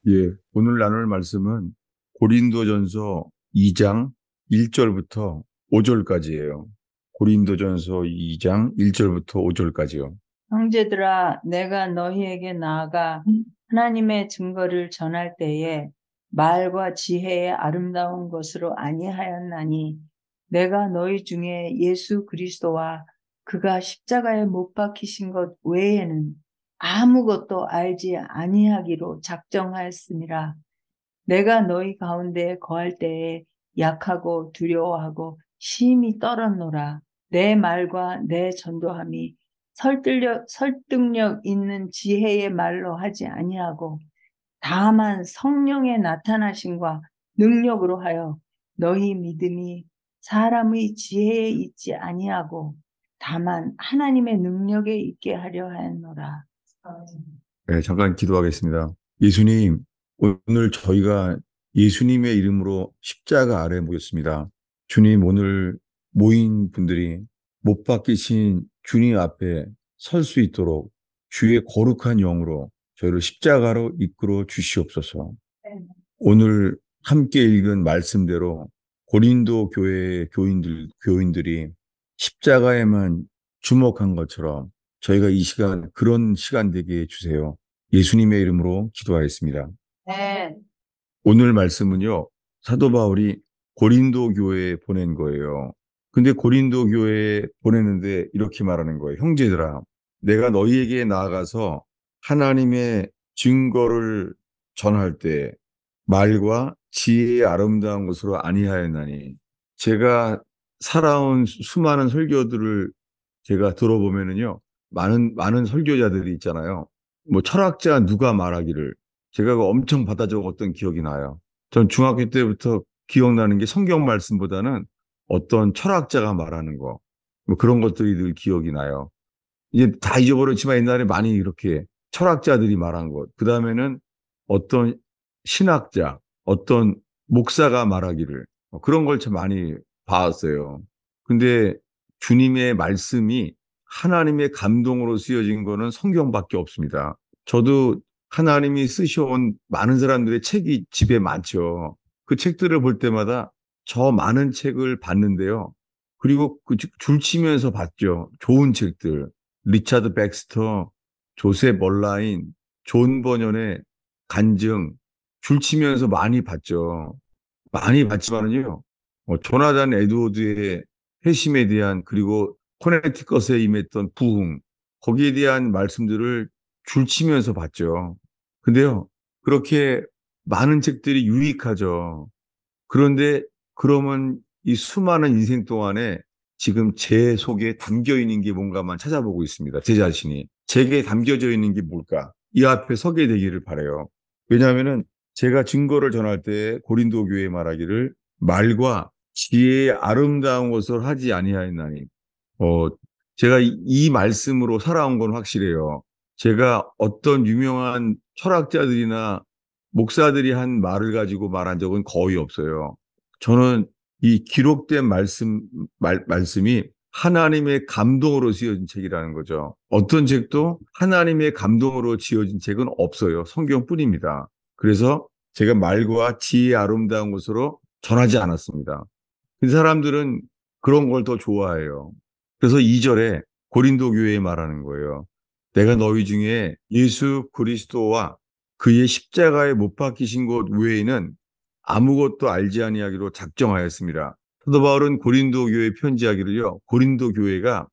예, 오늘 나눌 말씀은 고린도전서 2장 1절부터 5절까지예요. 고린도전서 2장 1절부터 5절까지요. 형제들아, 내가 너희에게 나아가 하나님의 증거를 전할 때에 말과 지혜의 아름다운 것으로 아니하였나니 내가 너희 중에 예수 그리스도와 그가 십자가에 못 박히신 것 외에는 아무것도 알지 아니하기로 작정하였음이라. 내가 너희 가운데 거할 때에 약하고 두려워하고 심히 떨었노라. 내 말과 내 전도함이 설득력 있는 지혜의 말로 하지 아니하고 다만 성령의 나타나심과 능력으로 하여 너희 믿음이 사람의 지혜에 있지 아니하고 다만 하나님의 능력에 있게 하려 하였노라. 네, 잠깐 기도하겠습니다. 예수님, 오늘 저희가 예수님의 이름으로 십자가 아래 모였습니다. 주님, 오늘 모인 분들이 못 박히신 주님 앞에 설 수 있도록 주의 거룩한 영으로 저희를 십자가로 이끌어 주시옵소서. 오늘 함께 읽은 말씀대로 고린도 교회의 교인들이 십자가에만 주목한 것처럼 저희가 이 시간 그런 시간 되게 해주세요. 예수님의 이름으로 기도하였습니다. 네. 오늘 말씀은요, 사도 바울이 고린도 교회에 보낸 거예요. 근데 고린도 교회에 보내는데 이렇게 말하는 거예요. 형제들아, 내가 너희에게 나아가서 하나님의 증거를 전할 때 말과 지혜의 아름다운 것으로 아니하였나니, 제가 살아온 수많은 설교들을 제가 들어보면은요, 많은 설교자들이 있잖아요. 뭐 철학자 누가 말하기를 제가 그거 엄청 받아 적었던 기억이 나요. 전 중학교 때부터 기억나는 게 성경 말씀보다는 어떤 철학자가 말하는 거, 뭐 그런 것들이 늘 기억이 나요. 이제 다 잊어버렸지만 옛날에 많이 이렇게 철학자들이 말한 것, 그 다음에는 어떤 신학자, 어떤 목사가 말하기를 그런 걸 참 많이 봤어요. 근데 주님의 말씀이 하나님의 감동으로 쓰여진 거는 성경밖에 없습니다. 저도 하나님이 쓰셔온 많은 사람들의 책이 집에 많죠. 그 책들을 볼 때마다 저 많은 책을 봤는데요. 그리고 그 줄치면서 봤죠. 좋은 책들. 리차드 백스터, 조셉 멀라인, 존 버년의 간증 줄치면서 많이 봤죠. 많이 봤지만은요. 조나단 에드워드의 회심에 대한 그리고 코네티컷에 임했던 부흥 거기에 대한 말씀들을 줄치면서 봤죠. 근데요. 그렇게 많은 책들이 유익하죠. 그런데 그러면 이 수많은 인생 동안에 지금 제 속에 담겨 있는 게 뭔가만 찾아보고 있습니다. 제 자신이. 제게 담겨져 있는 게 뭘까? 이 앞에 서게 되기를 바라요. 왜냐하면은 제가 증거를 전할 때 고린도 교회에 말하기를 말과 지혜의 아름다운 것을 하지 아니하였나니. 어, 제가 이 말씀으로 살아온 건 확실해요. 제가 어떤 유명한 철학자들이나 목사들이 한 말을 가지고 말한 적은 거의 없어요. 저는 이 기록된 말씀이 하나님의 감동으로 지어진 책이라는 거죠. 어떤 책도 하나님의 감동으로 지어진 책은 없어요. 성경뿐입니다. 그래서 제가 말과 지혜의 아름다운 것으로 전하지 않았습니다. 그 사람들은 그런 걸 더 좋아해요. 그래서 2절에 고린도 교회에 말하는 거예요. 내가 너희 중에 예수 그리스도와 그의 십자가에 못 박히신 것 외에는 아무것도 알지 아니하기로 작정하였습니다. 사도 바울은 고린도 교회에 편지하기를요. 고린도 교회가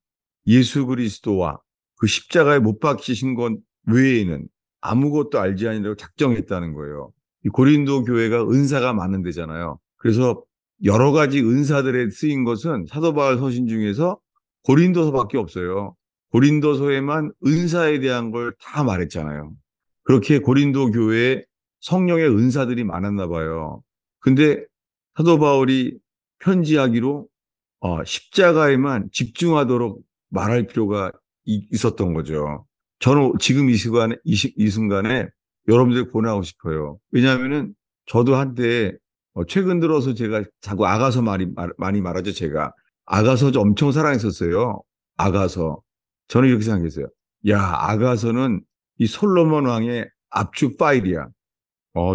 예수 그리스도와 그 십자가에 못 박히신 것 외에는 아무것도 알지 아니하기로 작정했다는 거예요. 이 고린도 교회가 은사가 많은 데잖아요. 그래서 여러 가지 은사들에 쓰인 것은 사도 바울 서신 중에서 고린도서밖에 없어요. 고린도서에만 은사에 대한 걸 다 말했잖아요. 그렇게 고린도 교회에 성령의 은사들이 많았나 봐요. 근데 사도 바울이 편지하기로 십자가에만 집중하도록 말할 필요가 있었던 거죠. 저는 지금 이 순간에 여러분들 보내고 싶어요. 왜냐하면은 저도 한때 최근 들어서 제가 자꾸 아가서 많이 말하죠, 제가. 아가서 엄청 사랑했었어요. 아가서. 저는 이렇게 생각했어요. 야, 아가서는 이 솔로몬 왕의 압축 파일이야.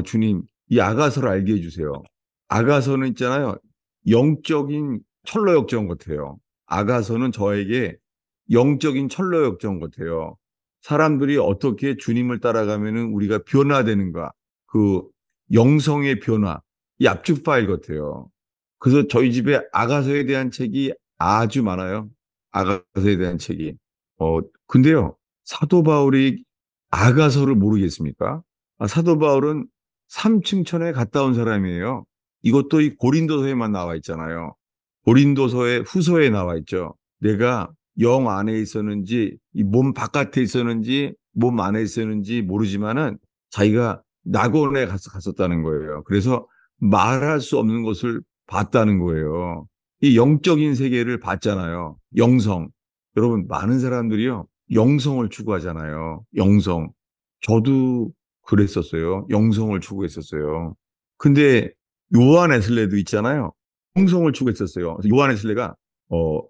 주님, 이 아가서를 알게 해주세요. 아가서는 있잖아요. 영적인 철로 역정 같아요. 아가서는 저에게 영적인 철로 역정 같아요. 사람들이 어떻게 주님을 따라가면은 우리가 변화되는가. 그 영성의 변화. 이 압축 파일 같아요. 그래서 저희 집에 아가서에 대한 책이 아주 많아요. 아가서에 대한 책이. 근데요. 사도 바울이 아가서를 모르겠습니까? 사도 바울은 삼층천에 갔다 온 사람이에요. 이것도 이 고린도서에만 나와 있잖아요. 고린도서의 후서에 나와 있죠. 내가 영 안에 있었는지, 이 몸 바깥에 있었는지, 몸 안에 있었는지 모르지만은 자기가 낙원에 갔었다는 거예요. 그래서 말할 수 없는 것을 봤다는 거예요. 이 영적인 세계를 봤잖아요. 영성. 여러분, 많은 사람들이요. 영성을 추구하잖아요. 영성. 저도 그랬었어요. 영성을 추구했었어요. 근데 요한 에슬레도 있잖아요. 영성을 추구했었어요. 요한 에슬레가 어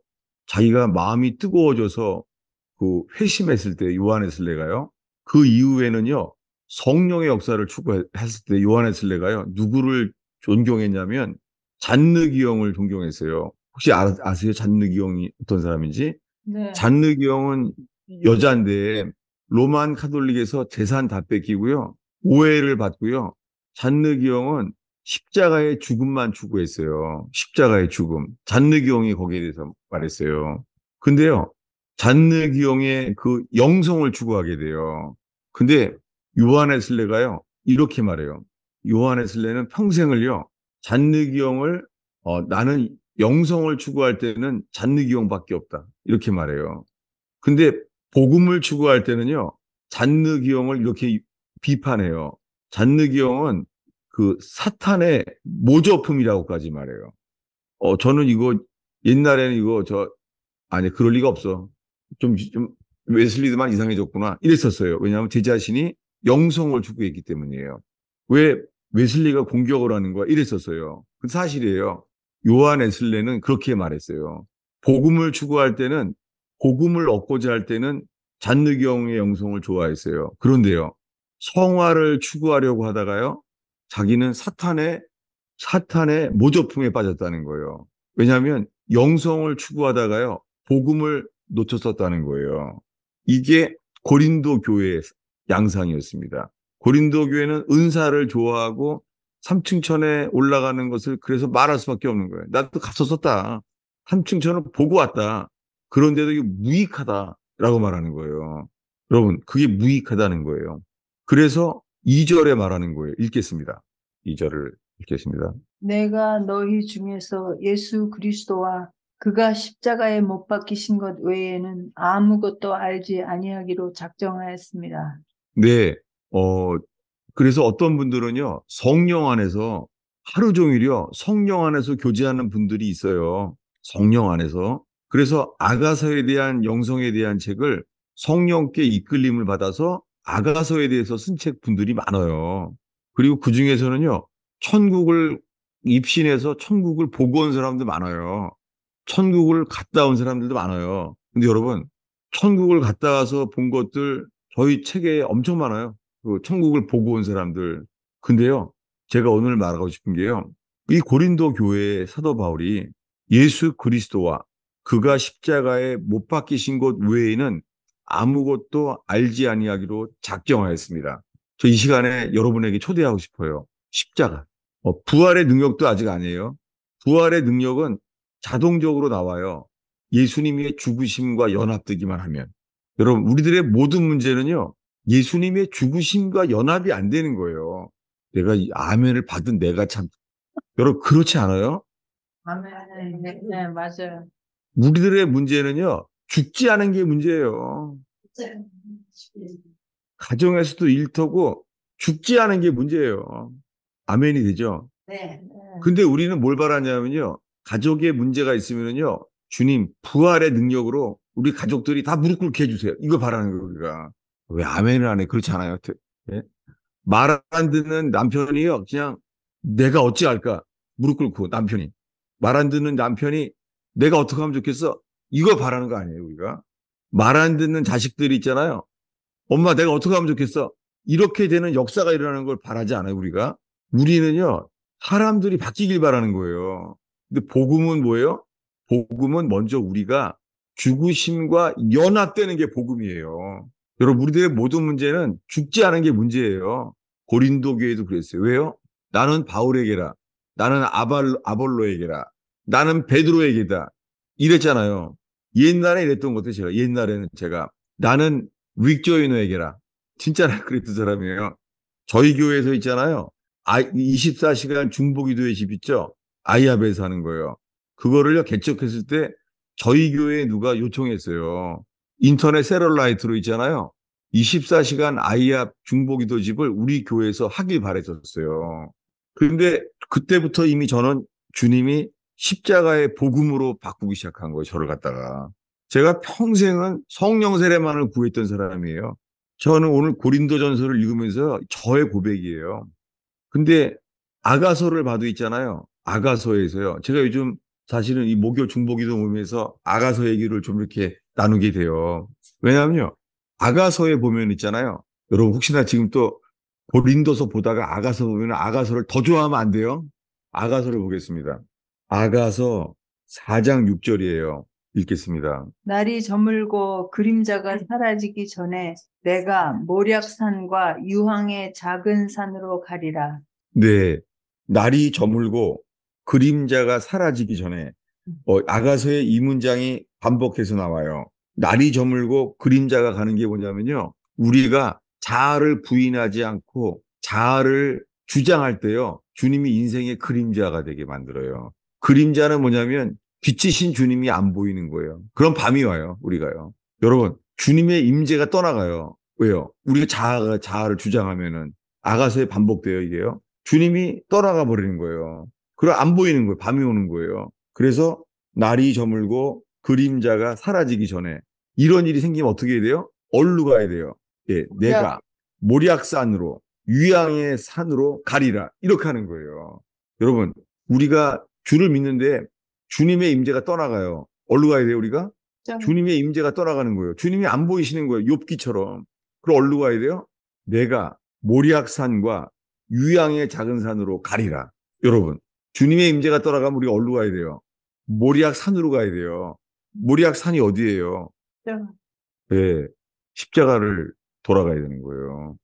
자기가 마음이 뜨거워져서 그 회심했을 때 요한 에슬레가요. 그 이후에는요. 성령의 역사를 추구했을 때 요한 에슬레가요. 누구를 존경했냐면 잔느기 형을 존경했어요. 혹시 아세요? 잔느기 형이 어떤 사람인지? 네. 잔느기 형은 여자인데 로만 카톨릭에서 재산 다 뺏기고요. 오해를 받고요. 잔느기 형은 십자가의 죽음만 추구했어요. 십자가의 죽음. 잔느기 형이 거기에 대해서 말했어요. 근데요. 잔느기 형의 그 영성을 추구하게 돼요. 근데 요한에슬레가요. 이렇게 말해요. 요한에슬레는 평생을요. 잔느기 형을 나는 영성을 추구할 때는 잔느기 형밖에 없다. 이렇게 말해요. 근데 복음을 추구할 때는요, 잔느기형을 이렇게 비판해요. 잔느기형은 그 사탄의 모조품이라고까지 말해요. 저는 이거 옛날에는 이거 아니 그럴 리가 없어. 좀 웨슬리드만 이상해졌구나 이랬었어요. 왜냐하면 제 자신이 영성을 추구했기 때문이에요. 왜 웨슬리가 공격을 하는 거야 이랬었어요. 그 사실이에요. 요한 웨슬레는 그렇게 말했어요. 복음을 추구할 때는 복음을 얻고자 할 때는 잔느경의 영성을 좋아했어요. 그런데요. 성화를 추구하려고 하다가요. 자기는 사탄의 모조품에 빠졌다는 거예요. 왜냐하면 영성을 추구하다가요. 복음을 놓쳤었다는 거예요. 이게 고린도 교회의 양상이었습니다. 고린도 교회는 은사를 좋아하고 삼층천에 올라가는 것을 그래서 말할 수밖에 없는 거예요. 나도 갔었었다. 삼층천을 보고 왔다. 그런데도 이게 무익하다라고 말하는 거예요. 여러분, 그게 무익하다는 거예요. 그래서 2절에 말하는 거예요. 읽겠습니다. 2절을 읽겠습니다. 내가 너희 중에서 예수 그리스도와 그가 십자가에 못 박히신 것 외에는 아무것도 알지 아니하기로 작정하였습니다. 네, 그래서 어떤 분들은요, 성령 안에서 하루 종일요, 성령 안에서 교제하는 분들이 있어요. 성령 안에서. 그래서 아가서에 대한 영성에 대한 책을 성령께 이끌림을 받아서 아가서에 대해서 쓴 책 분들이 많아요. 그리고 그 중에서는요, 천국을 입신해서 천국을 보고 온 사람도 많아요. 천국을 갔다 온 사람들도 많아요. 근데 여러분, 천국을 갔다 와서 본 것들 저희 책에 엄청 많아요. 그 천국을 보고 온 사람들. 근데요, 제가 오늘 말하고 싶은 게요. 이 고린도 교회의 사도 바울이 예수 그리스도와 그가 십자가에 못 박히신 것 외에는 아무것도 알지 아니하기로 작정하였습니다. 저 이 시간에 여러분에게 초대하고 싶어요. 십자가. 부활의 능력도 아직 아니에요. 부활의 능력은 자동적으로 나와요. 예수님의 죽으심과 연합되기만 하면. 여러분, 우리들의 모든 문제는요, 예수님의 죽으심과 연합이 안 되는 거예요. 내가 이 아멘을 받은 내가 참, 여러분, 그렇지 않아요? 아멘. 네, 네, 맞아요. 우리들의 문제는요, 죽지 않은 게 문제예요. 가정에서도 일터고, 죽지 않은 게 문제예요. 아멘이 되죠? 네. 근데 우리는 뭘 바라냐면요, 가족에 문제가 있으면요, 주님, 부활의 능력으로 우리 가족들이 다 무릎 꿇게 해주세요. 이거 바라는 거예요, 우리가. 왜 아멘을 안 해? 그렇지 않아요? 예? 말 안 듣는 남편이요. 그냥 내가 어찌할까? 무릎 꿇고 남편이. 말 안 듣는 남편이 내가 어떻게 하면 좋겠어? 이거 바라는 거 아니에요, 우리가. 말 안 듣는 자식들이 있잖아요. 엄마 내가 어떻게 하면 좋겠어? 이렇게 되는 역사가 일어나는 걸 바라지 않아요, 우리가? 우리는요, 사람들이 바뀌길 바라는 거예요. 근데 복음은 뭐예요? 복음은 먼저 우리가 죽으심과 연합되는 게 복음이에요. 여러분, 우리들의 모든 문제는 죽지 않은 게 문제예요. 고린도 교회도 그랬어요. 왜요? 나는 바울에게라. 나는 아볼로에게라. 나는 베드로에게다. 이랬잖아요. 옛날에 이랬던 것도 옛날에는 제가 나는 릭조이너에게라. 진짜 그랬던 사람이에요. 저희 교회에서 있잖아요. 24시간 중보기도의 집 있죠? 아이압에서 하는 거예요. 그거를요, 개척했을 때 저희 교회에 누가 요청했어요. 인터넷 세럴라이트로 있잖아요. 24시간 아이압 중보기도 집을 우리 교회에서 하길 바랬었어요. 그런데 그때부터 이미 저는 주님이 십자가의 복음으로 바꾸기 시작한 거예요. 저를 갖다가. 제가 평생은 성령 세례만을 구했던 사람이에요. 저는 오늘 고린도전서를 읽으면서 저의 고백이에요. 근데 아가서를 봐도 있잖아요. 아가서에서요. 제가 요즘 사실은 이 목요 중보기도 모임에서 아가서 얘기를 좀 이렇게 나누게 돼요. 왜냐하면요. 아가서에 보면 있잖아요. 여러분 혹시나 지금 또 고린도서 보다가 아가서 보면 아가서를 더 좋아하면 안 돼요. 아가서를 보겠습니다. 아가서 4장 6절이에요. 읽겠습니다. 날이 저물고 그림자가 사라지기 전에 내가 모략산과 유황의 작은 산으로 가리라. 네. 날이 저물고 그림자가 사라지기 전에 아가서의 이 문장이 반복해서 나와요. 날이 저물고 그림자가 가는 게 뭐냐면요. 우리가 자아를 부인하지 않고 자아를 주장할 때요. 주님이 인생의 그림자가 되게 만들어요. 그림자는 뭐냐면 빛이신 주님이 안 보이는 거예요. 그런 밤이 와요. 우리가요. 여러분, 주님의 임재가 떠나가요. 왜요? 우리가 자아를 주장하면은 아가서에 반복돼요, 이게요. 주님이 떠나가 버리는 거예요. 그럼 안 보이는 거예요. 밤이 오는 거예요. 그래서 날이 저물고 그림자가 사라지기 전에 이런 일이 생기면 어떻게 해야 돼요? 얼루 가야 돼요. 예, 내가 모략산으로 유양의 산으로 가리라. 이렇게 하는 거예요. 여러분, 우리가 주를 믿는데 주님의 임재가 떠나가요. 얼루 가야 돼요, 우리가? 주님의 임재가 떠나가는 거예요. 주님이 안 보이시는 거예요. 욥기처럼. 그럼 얼루 가야 돼요? 내가 모략산과 유양의 작은 산으로 가리라. 여러분, 주님의 임재가 떠나가면 우리가 어디로 가야 돼요? 모리악 산으로 가야 돼요. 모리악 산이 어디예요? 네, 십자가를 돌아가야 되는 거예요.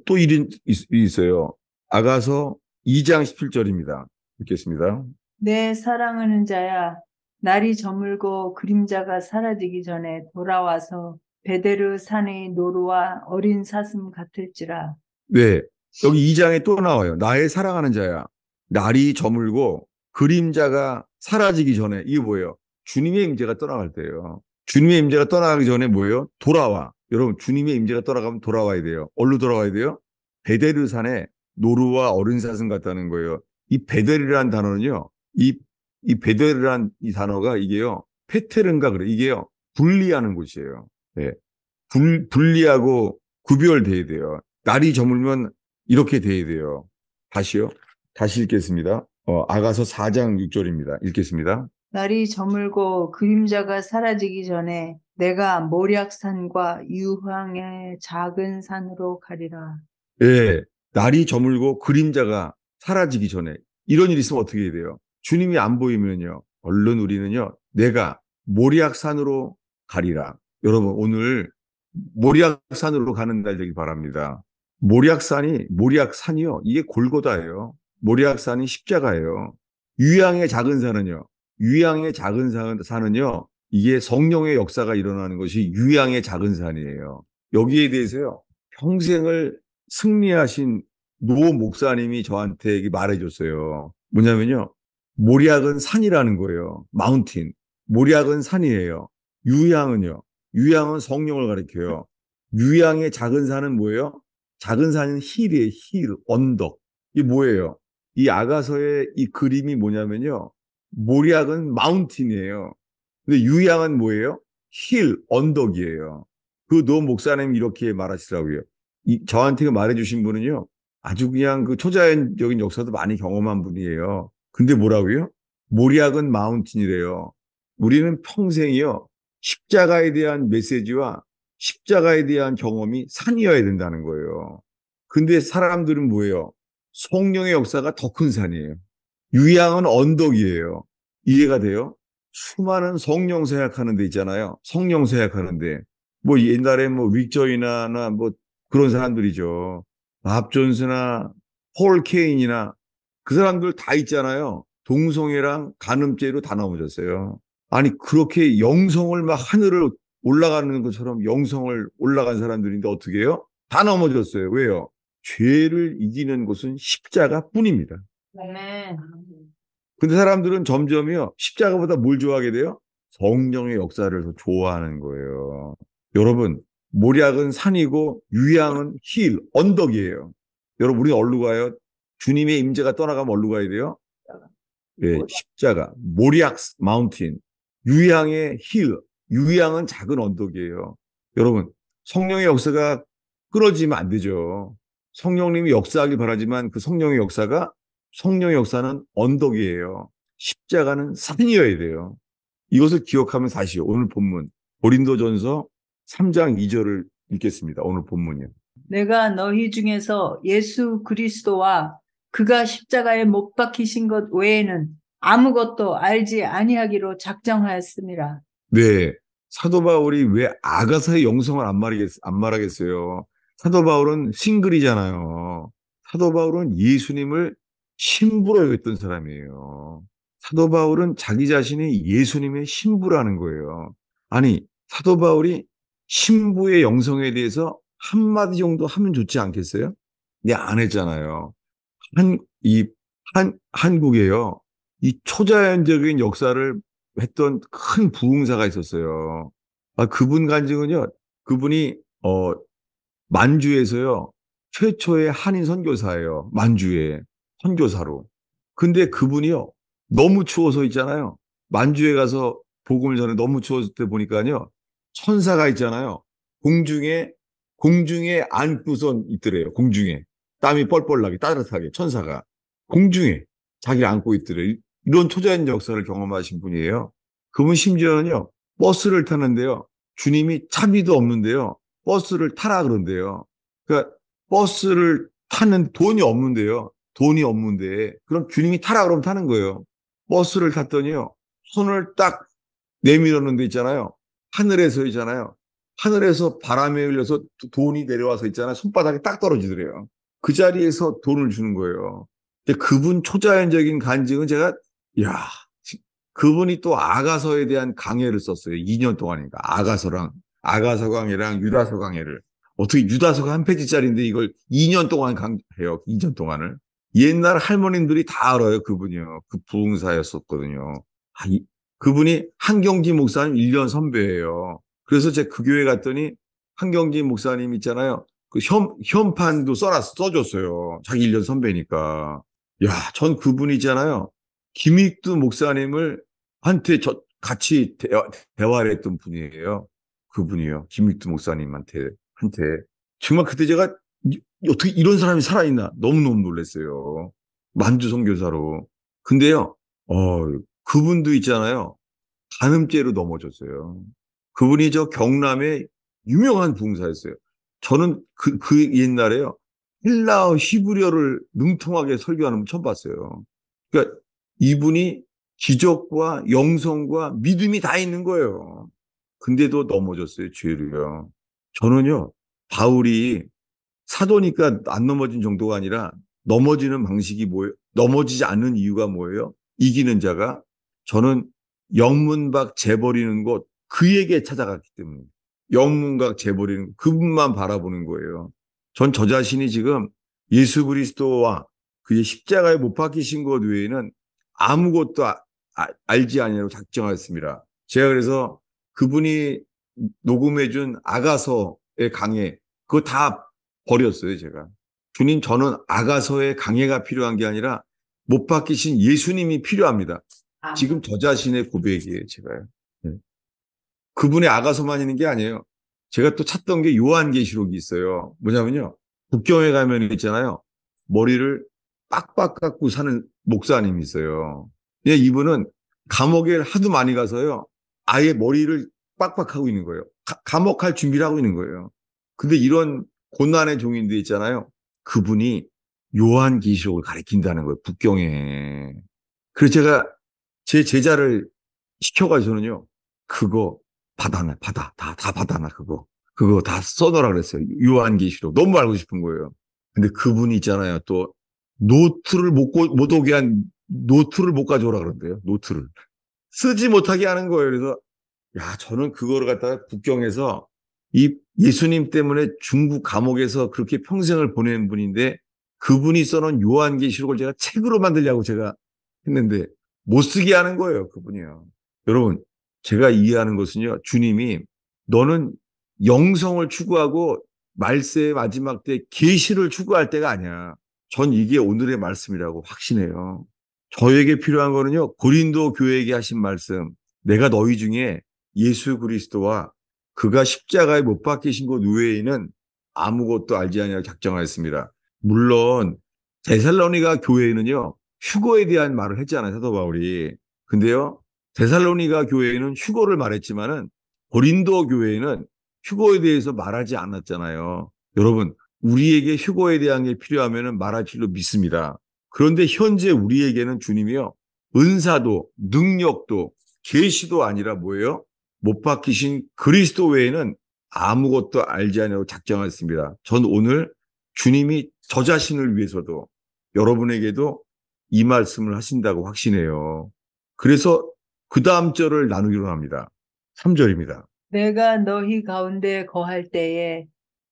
또 일이 있어요. 아가서 2장 17절입니다. 읽겠습니다. 내 사랑하는 자야, 날이 저물고 그림자가 사라지기 전에 돌아와서 베데르 산의 노루와 어린 사슴 같을지라. 네, 여기 2장에 또 나와요. 나의 사랑하는 자야. 날이 저물고 그림자가 사라지기 전에 이게 뭐예요? 주님의 임재가 떠나갈 때예요. 주님의 임재가 떠나가기 전에 뭐예요? 돌아와. 여러분 주님의 임재가 떠나가면 돌아와야 돼요. 어디로 돌아와야 돼요? 베데르 산에 노루와 어린 사슴 같다는 거예요. 이 베델이라는 단어는요. 이 베델이라는 이 단어가 이게요. 페테른가 그래. 이게요. 분리하는 곳이에요. 네. 분리하고 구별돼야 돼요. 날이 저물면 이렇게 돼야 돼요. 다시요. 다시 읽겠습니다. 아가서 4장 6절입니다. 읽겠습니다. 날이 저물고 그림자가 사라지기 전에 내가 모략산과 유황의 작은 산으로 가리라. 예, 날이 저물고 그림자가 사라지기 전에 이런 일이 있으면 어떻게 해야 돼요? 주님이 안 보이면요. 얼른 우리는요. 내가 모략산으로 가리라. 여러분 오늘 모략산으로 가는 날 되길 바랍니다. 모략산이요. 이게 골고다예요. 모략산이 십자가예요. 유양의 작은 산은요. 유양의 작은 산은요. 이게 성령의 역사가 일어나는 것이 유양의 작은 산이에요. 여기에 대해서요. 평생을 승리하신 노 목사님이 저한테 말해줬어요. 뭐냐면요. 모략은 산이라는 거예요. 마운틴. 모략은 산이에요. 유양은요. 유양은 성령을 가리켜요. 유양의 작은 산은 뭐예요? 작은 산은 힐이에요. 힐, 언덕. 이게 뭐예요? 이 아가서의 이 그림이 뭐냐면요. 모략은 마운틴이에요. 근데 유양은 뭐예요? 힐, 언덕이에요. 그 노 목사님이 이렇게 말하시더라고요. 저한테 말해주신 분은요. 아주 그냥 그 초자연적인 역사도 많이 경험한 분이에요. 근데 뭐라고요? 모략은 마운틴이래요. 우리는 평생이요. 십자가에 대한 메시지와 십자가에 대한 경험이 산이어야 된다는 거예요. 근데 사람들은 뭐예요? 성령의 역사가 더 큰 산이에요. 유양은 언덕이에요. 이해가 돼요? 수많은 성령 생각하는 데 있잖아요. 성령 생각하는데. 뭐 옛날에 뭐 릭저이나 뭐 그런 사람들이죠. 밥 존스나 폴 케인이나 그 사람들 다 있잖아요. 동성애랑 간음죄로 다 넘어졌어요. 아니 그렇게 영성을 막 하늘을 올라가는 것처럼 영성을 올라간 사람들인데 어떻게 해요? 다 넘어졌어요. 왜요? 죄를 이기는 것은 십자가뿐입니다. 네. 근데 사람들은 점점요, 십자가보다 뭘 좋아하게 돼요? 성령의 역사를 더 좋아하는 거예요. 여러분, 몰약은 산이고 유양은 힐, 언덕이에요. 여러분, 우리 어디로 가요? 주님의 임재가 떠나가면 어디로 가야 돼요? 예, 십자가, 모리악 마운틴, 유양의 힐, 유양은 작은 언덕이에요. 여러분, 성령의 역사가 끊어지면 안 되죠. 성령님이 역사하길 바라지만 그 성령의 역사는 언덕이에요. 십자가는 산이어야 돼요. 이것을 기억하면 다시요. 오늘 본문, 고린도전서 3장 2절을 읽겠습니다. 오늘 본문이요. 내가 너희 중에서 예수 그리스도와 그가 십자가에 못 박히신 것 외에는 아무것도 알지 아니하기로 작정하였습니다. 네. 사도 바울이 왜 아가서의 영성을 안 말하겠어요? 사도 바울은 싱글이잖아요. 사도 바울은 예수님을 신부로 여겼던 사람이에요. 사도 바울은 자기 자신이 예수님의 신부라는 거예요. 아니, 사도 바울이 신부의 영성에 대해서 한마디 정도 하면 좋지 않겠어요? 네, 안 했잖아요. 이, 한국에요. 이 초자연적인 역사를 했던 큰 부흥사가 있었어요. 그분 간증은요, 그분이, 만주에서요, 최초의 한인 선교사예요. 만주에, 선교사로. 근데 그분이요, 너무 추워서 있잖아요. 만주에 가서 복음을 전해 너무 추웠을 때 보니까요, 천사가 있잖아요. 공중에, 공중에 안고선 있더래요. 공중에. 땀이 뻘뻘 나게 따뜻하게 천사가. 공중에 자기를 안고 있더래요. 이런 초자연 역사를 경험하신 분이에요. 그분 심지어는요, 버스를 타는데요. 주님이 차비도 없는데요. 버스를 타라 그런대요. 그러니까 버스를 타는 돈이 없는데요. 돈이 없는데 그럼 주님이 타라 그러면 타는 거예요. 버스를 탔더니요. 손을 딱 내밀었는 데 있잖아요. 하늘에서 있잖아요. 하늘에서 바람에 흘려서 돈이 내려와서 있잖아요. 손바닥에 딱 떨어지더래요. 그 자리에서 돈을 주는 거예요. 근데 그분 초자연적인 간증은 제가 야 그분이 또 아가서에 대한 강해를 썼어요. 2년 동안인가. 아가서 강해랑 유다서 강해를. 어떻게 유다서가 한 페이지짜리인데 이걸 2년 동안 강해요. 2년 동안을. 옛날 할머님들이 다 알아요. 그분이요. 그 부흥사였었거든요. 그분이 한경지 목사님 1년 선배예요. 그래서 제가 그 교회 갔더니 한경지 목사님 있잖아요. 그 현판도 써줬어요. 자기 1년 선배니까. 야, 전 그분이잖아요. 김익두 목사님을 한테 같이 대화를 했던 분이에요. 그분이요. 김익두 목사님한테. 정말 그때 제가 어떻게 이런 사람이 살아있나 너무너무 놀랐어요. 만주 선교사로. 근데요, 그분도 있잖아요. 간음죄로 넘어졌어요. 그분이 저 경남의 유명한 부흥사였어요. 저는 그 옛날에요. 헬라어 히브리어를 능통하게 설교하는 분 처음 봤어요. 그러니까 이분이 기적과 영성과 믿음이 다 있는 거예요. 근데도 넘어졌어요, 죄를요. 저는요, 바울이 사도니까 안 넘어진 정도가 아니라 넘어지는 방식이 뭐예요? 넘어지지 않는 이유가 뭐예요? 이기는 자가 저는 영문박 재버리는 것 그에게 찾아갔기 때문에 영문각 재버리는 그분만 바라보는 거예요. 전 저 자신이 지금 예수 그리스도와 그의 십자가에 못 박히신 것 외에는 아무것도 알지 아니하고 작정하였습니다. 제가 그래서 그분이 녹음해준 아가서의 강해 그거 다 버렸어요, 제가. 주님, 저는 아가서의 강해가 필요한 게 아니라 못 박히신 예수님이 필요합니다. 지금 저 자신의 고백이에요, 제가요. 네. 그분의 아가서만 있는 게 아니에요. 제가 또 찾던 게 요한계시록이 있어요. 뭐냐면요. 국경에 가면 있잖아요. 머리를 빡빡 깎고 사는 목사님이 있어요. 근데 이분은 감옥에 하도 많이 가서요. 아예 머리를 빡빡하고 있는 거예요. 감옥 할 준비를 하고 있는 거예요. 근데 이런 고난의 종인들 있잖아요. 그분이 요한계시록을 가리킨다는 거예요. 북경에. 그래서 제가 제 제자를 시켜가지고는요. 그거 받아놔, 다 받아놔, 그거. 그거 다 써놓으라 그랬어요. 요한계시록. 너무 알고 싶은 거예요. 근데 그분이 있잖아요. 또 못 오게 한 노트를 못 가져오라 그런대요. 노트를. 쓰지 못하게 하는 거예요. 그래서 야, 저는 그거를 갖다가 북경에서 이 예수님 때문에 중국 감옥에서 그렇게 평생을 보낸 분인데 그분이 써놓은 요한계시록을 제가 책으로 만들려고 제가 했는데 못 쓰게 하는 거예요, 그분이요. 여러분, 제가 이해하는 것은요, 주님이 너는 영성을 추구하고 말세의 마지막 때 계시를 추구할 때가 아니야. 전 이게 오늘의 말씀이라고 확신해요. 저에게 필요한 거는요, 고린도 교회에게 하신 말씀, 내가 너희 중에 예수 그리스도와 그가 십자가에 못 박히신 것 외에는 아무것도 알지 아니하고 작정하였습니다. 물론 데살로니가 교회에는요 휴거에 대한 말을 했잖아요, 사도 바울이. 근데요 데살로니가 교회에는 휴거를 말했지만은 고린도 교회에는 휴거에 대해서 말하지 않았잖아요. 여러분, 우리에게 휴거에 대한 게 필요하면은 말할 줄로 믿습니다. 그런데 현재 우리에게는 주님이요 은사도 능력도 계시도 아니라 뭐예요? 못 박히신 그리스도 외에는 아무것도 알지 않냐고 작정했습니다. 전 오늘 주님이 저 자신을 위해서도 여러분에게도 이 말씀을 하신다고 확신해요. 그래서 그 다음 절을 나누기로 합니다. 3절입니다. 내가 너희 가운데 거할 때에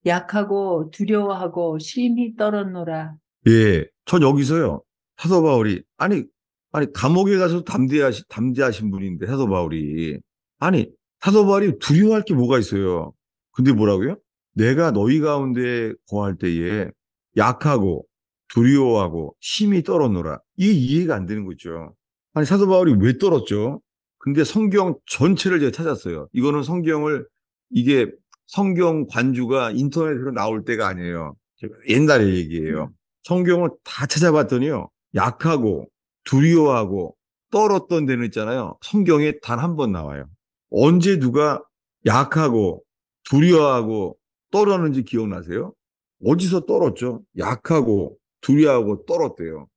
약하고 두려워하고 심히 떨었노라. 예, 전 여기서요. 사도 바울이 아니 감옥에 가서 담대하신 분인데 사도 바울이 아니 사도 바울이 두려워할 게 뭐가 있어요? 근데 뭐라고요? 내가 너희 가운데 거할 때에 약하고 두려워하고 심히 떨었노라. 이게 이해가 안 되는 거죠. 아니 사도 바울이 왜 떨었죠? 근데 성경 전체를 제가 찾았어요. 이거는 이게 성경 관주가 인터넷으로 나올 때가 아니에요. 제가 옛날에 얘기예요. 성경을 다 찾아봤더니요. 약하고 두려워하고 떨었던 데는 있잖아요. 성경에 단 한 번 나와요. 언제 누가 약하고 두려워하고 떨었는지 기억나세요? 어디서 떨었죠? 약하고 두려워하고 떨었대요.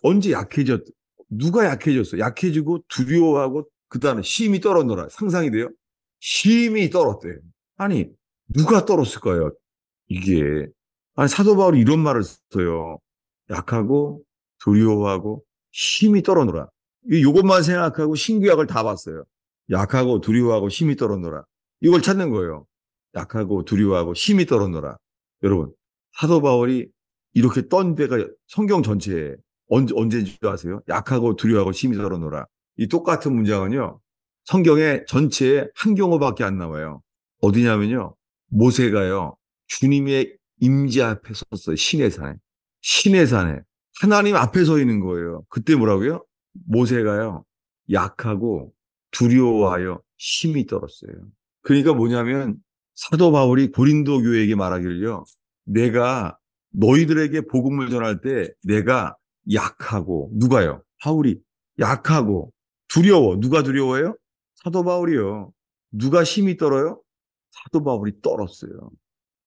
언제 누가 약해졌어? 약해지고 두려워하고 그다음에 심히 떨었노라. 상상이 돼요? 심히 떨었대요. 아니, 누가 떨었을까요? 이게. 아니, 사도 바울이 이런 말을 써요. 약하고 두려워하고 힘이 떨어노라. 이것만 생각하고 신구약을 다 봤어요. 약하고 두려워하고 힘이 떨어노라. 이걸 찾는 거예요. 약하고 두려워하고 힘이 떨어노라. 여러분, 사도 바울이 이렇게 떤 데가 성경 전체에 언제인 줄 아세요? 약하고 두려워하고 힘이 떨어노라. 이 똑같은 문장은요. 성경의 전체에 한 경우밖에 안 나와요. 어디냐면요. 모세가요. 주님의 임재 앞에 섰어요. 시내산에. 시내산에. 하나님 앞에 서 있는 거예요. 그때 뭐라고요? 모세가요. 약하고 두려워하여 힘이 떨었어요. 그러니까 뭐냐면 사도 바울이 고린도 교회에게 말하기를요. 내가 너희들에게 복음을 전할 때 내가 약하고 누가요? 바울이 약하고 두려워. 누가 두려워요? 사도 바울이요. 누가 힘이 떨어요? 사도 바울이 떨었어요.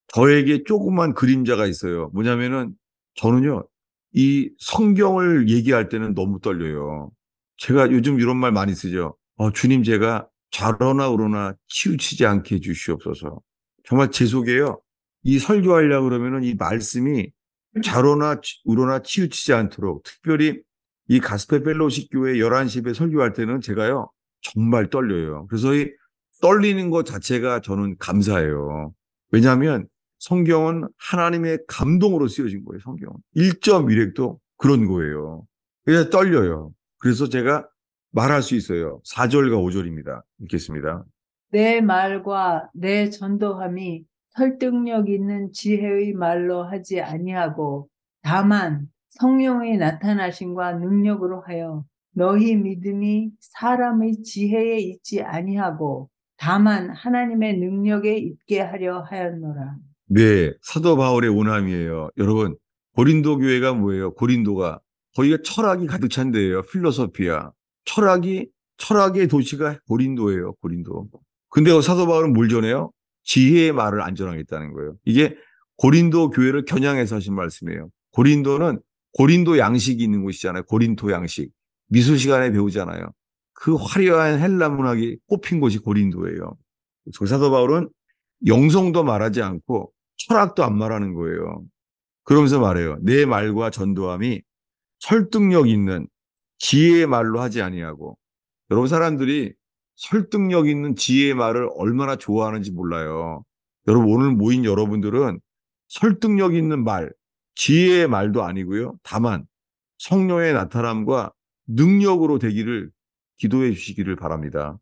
저에게 조그만 그림자가 있어요. 뭐냐면은 저는요, 이 성경을 얘기할 때는 너무 떨려요. 제가 요즘 이런 말 많이 쓰죠. 주님 제가 좌로나 우로나 치우치지 않게 해주시옵소서. 정말 제 속에요. 이 설교하려고 그러면은 이 말씀이 좌로나 우로나 치우치지 않도록 특별히 이 가스펠 펠로우십 교회 11시 에 설교할 때는 제가요, 정말 떨려요. 그래서 이 떨리는 것 자체가 저는 감사해요. 왜냐하면 성경은 하나님의 감동으로 쓰여진 거예요, 성경은. 1.1획도 그런 거예요. 그래서 떨려요. 그래서 제가 말할 수 있어요. 4절과 5절입니다. 읽겠습니다. 내 말과 내 전도함이 설득력 있는 지혜의 말로 하지 아니하고 다만 성령의 나타나심과 능력으로 하여 너희 믿음이 사람의 지혜에 있지 아니하고 다만 하나님의 능력에 있게 하려 하였노라. 네, 사도 바울의 원함이에요. 여러분, 고린도 교회가 뭐예요? 고린도가 거기가 철학이 가득 찬 데예요. 필로소피아. 철학의 도시가 고린도예요. 고린도. 근데 사도 바울은 뭘 전해요? 지혜의 말을 안 전하겠다는 거예요. 이게 고린도 교회를 겨냥해서 하신 말씀이에요. 고린도는 고린도 양식이 있는 곳이잖아요. 고린토 양식. 미술 시간에 배우잖아요. 그 화려한 헬라 문학이 꼽힌 곳이 고린도예요. 사도 바울은 영성도 말하지 않고 철학도 안 말하는 거예요. 그러면서 말해요. 내 말과 전도함이 설득력 있는 지혜의 말로 하지 아니하고. 여러분, 사람들이 설득력 있는 지혜의 말을 얼마나 좋아하는지 몰라요. 여러분, 오늘 모인 여러분들은 설득력 있는 말, 지혜의 말도 아니고요. 다만 성령의 나타남과 능력으로 되기를 기도해 주시기를 바랍니다.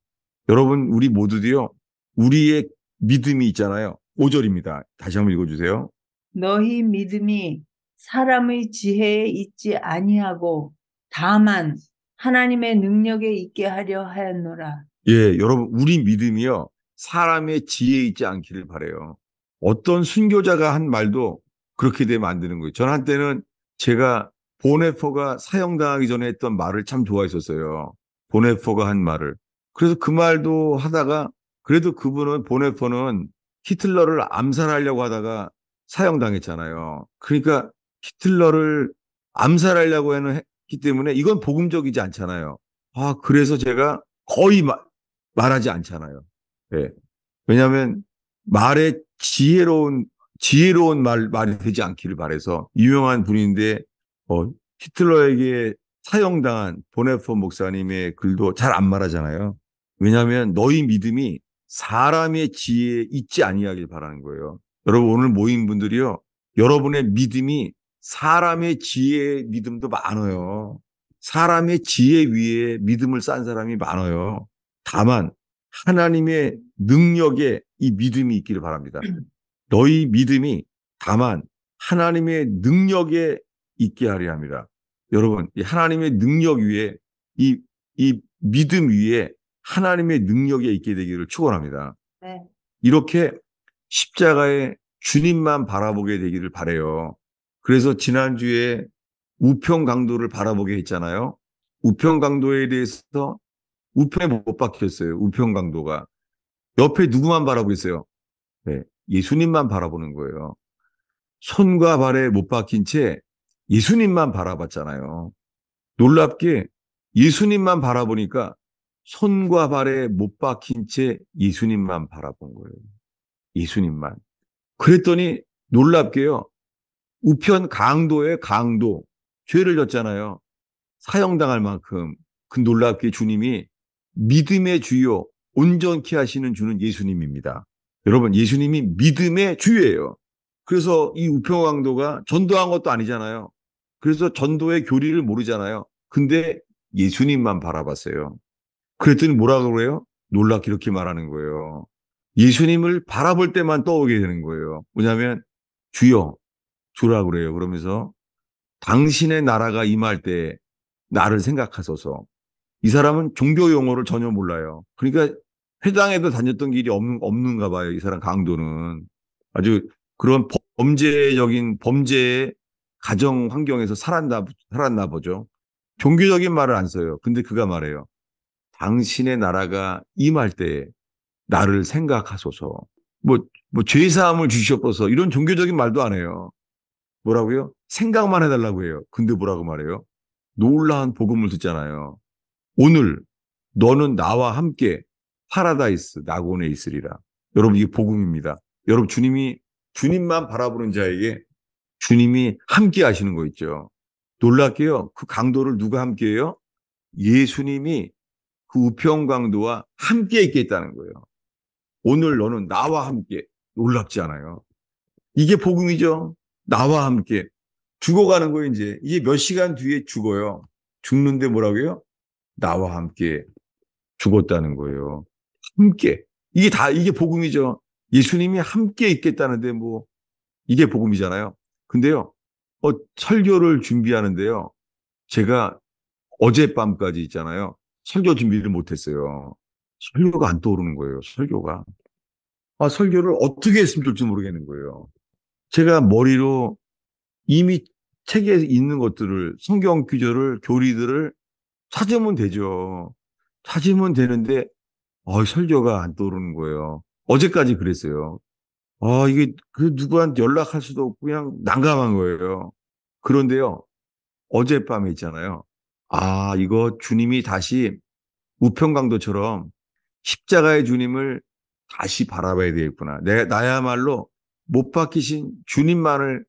여러분, 우리 모두도요, 우리의 믿음이 있잖아요. 5절입니다. 다시 한번 읽어주세요. 너희 믿음이 사람의 지혜에 있지 아니하고 다만 하나님의 능력에 있게 하려 하였노라. 예, 여러분, 우리 믿음이요, 사람의 지혜에 있지 않기를 바라요. 어떤 순교자가 한 말도 그렇게 되면 안 되는 거예요. 전 한때는 제가 보네포가 사형당하기 전에 했던 말을 참 좋아했었어요. 보네포가 한 말을. 그래서 그 말도 하다가, 그래도 그분은, 보네포는 히틀러를 암살하려고 하다가 사형당했잖아요. 그러니까 히틀러를 암살하려고 했기 때문에 이건 복음적이지 않잖아요. 아, 그래서 제가 거의 말하지 않잖아요. 예. 왜냐하면 말에 지혜로운 말이 되지 않기를 바래서 유명한 분인데, 히틀러에게 사형당한 보네포 목사님의 글도 잘 안 말하잖아요. 왜냐하면 너희 믿음이 사람의 지혜에 있지 아니하길 바라는 거예요. 여러분, 오늘 모인 분들이요, 여러분의 믿음이 사람의 지혜의 믿음도 많아요. 사람의 지혜 위에 믿음을 싼 사람이 많아요. 다만 하나님의 능력에 이 믿음이 있기를 바랍니다. 너희 믿음이 다만 하나님의 능력에 있게 하려 합니다. 여러분, 이 하나님의 능력 위에, 이 믿음 위에 하나님의 능력에 있게 되기를 축원합니다. 네. 이렇게 십자가에 주님만 바라보게 되기를 바라요. 그래서 지난주에 우편 강도를 바라보게 했잖아요. 우편 강도에 대해서 우편에 못 박혔어요. 우편 강도가. 옆에 누구만 바라보겠어요? 네, 예수님만 바라보는 거예요. 손과 발에 못 박힌 채 예수님만 바라봤잖아요. 놀랍게 예수님만 바라보니까 손과 발에 못 박힌 채 예수님만 바라본 거예요. 예수님만. 그랬더니 놀랍게요. 우편 강도의 강도, 죄를 졌잖아요. 사형당할 만큼. 그 놀랍게 주님이 믿음의 주요, 온전케 하시는 주는 예수님입니다. 여러분, 예수님이 믿음의 주예요. 그래서 이 우평강도가 전도한 것도 아니잖아요. 그래서 전도의 교리를 모르잖아요. 근데 예수님만 바라봤어요. 그랬더니 뭐라고 그래요? 놀랍게 이렇게 말하는 거예요. 예수님을 바라볼 때만 떠오르게 되는 거예요. 뭐냐면 주여, 주라 그래요. 그러면서 당신의 나라가 임할 때 나를 생각하소서. 이 사람은 종교 용어를 전혀 몰라요. 그러니까 회당에도 다녔던 길이 없는가 봐요. 이 사람 강도는. 아주 그런 범죄적인 범죄의 가정 환경에서 살았나 보죠. 종교적인 말을 안 써요. 근데 그가 말해요. 당신의 나라가 임할 때 나를 생각하소서. 죄사함을 주시옵소서. 이런 종교적인 말도 안 해요. 뭐라고요? 생각만 해달라고 해요. 근데 뭐라고 말해요? 놀라운 복음을 듣잖아요. 오늘 너는 나와 함께 파라다이스 낙원에 있으리라. 여러분, 이게 복음입니다. 여러분, 주님만 바라보는 자에게 주님이 함께 하시는 거 있죠. 놀랍게요. 그 강도를 누가 함께 해요? 예수님이 그 우편 강도와 함께 있겠다는 거예요. 오늘 너는 나와 함께. 놀랍지 않아요? 이게 복음이죠. 나와 함께. 죽어가는 거예요, 이제. 이게 몇 시간 뒤에 죽어요. 죽는데 뭐라고요? 나와 함께 죽었다는 거예요. 함께. 이게 복음이죠. 예수님이 함께 있겠다는데 이게 복음이잖아요. 근데요, 설교를 준비하는데요. 제가 어젯밤까지 있잖아요. 설교 준비를 못했어요. 설교가 안 떠오르는 거예요. 설교가. 설교를 어떻게 했으면 좋을지 모르겠는 거예요. 제가 머리로 이미 책에 있는 것들을, 성경 구절을, 교리들을 찾으면 되죠. 찾으면 되는데 설교가 안 떠오르는 거예요. 어제까지 그랬어요. 이게 그 누구한테 연락할 수도 없고 그냥 난감한 거예요. 그런데요, 어젯밤에 있잖아요. 이거 주님이 다시 우편강도처럼 십자가의 주님을 다시 바라봐야 되겠구나. 나야말로 못 박히신 주님만을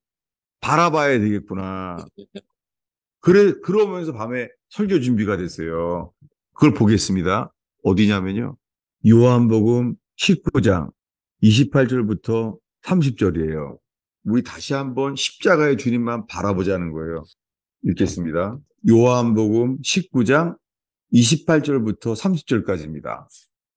바라봐야 되겠구나. 그러면서 밤에 설교 준비가 됐어요. 그걸 보겠습니다. 어디냐면요. 요한복음 19장 28절부터 30절이에요. 우리 다시 한번 십자가의 주님만 바라보자는 거예요. 읽겠습니다. 요한복음 19장 28절부터 30절까지입니다.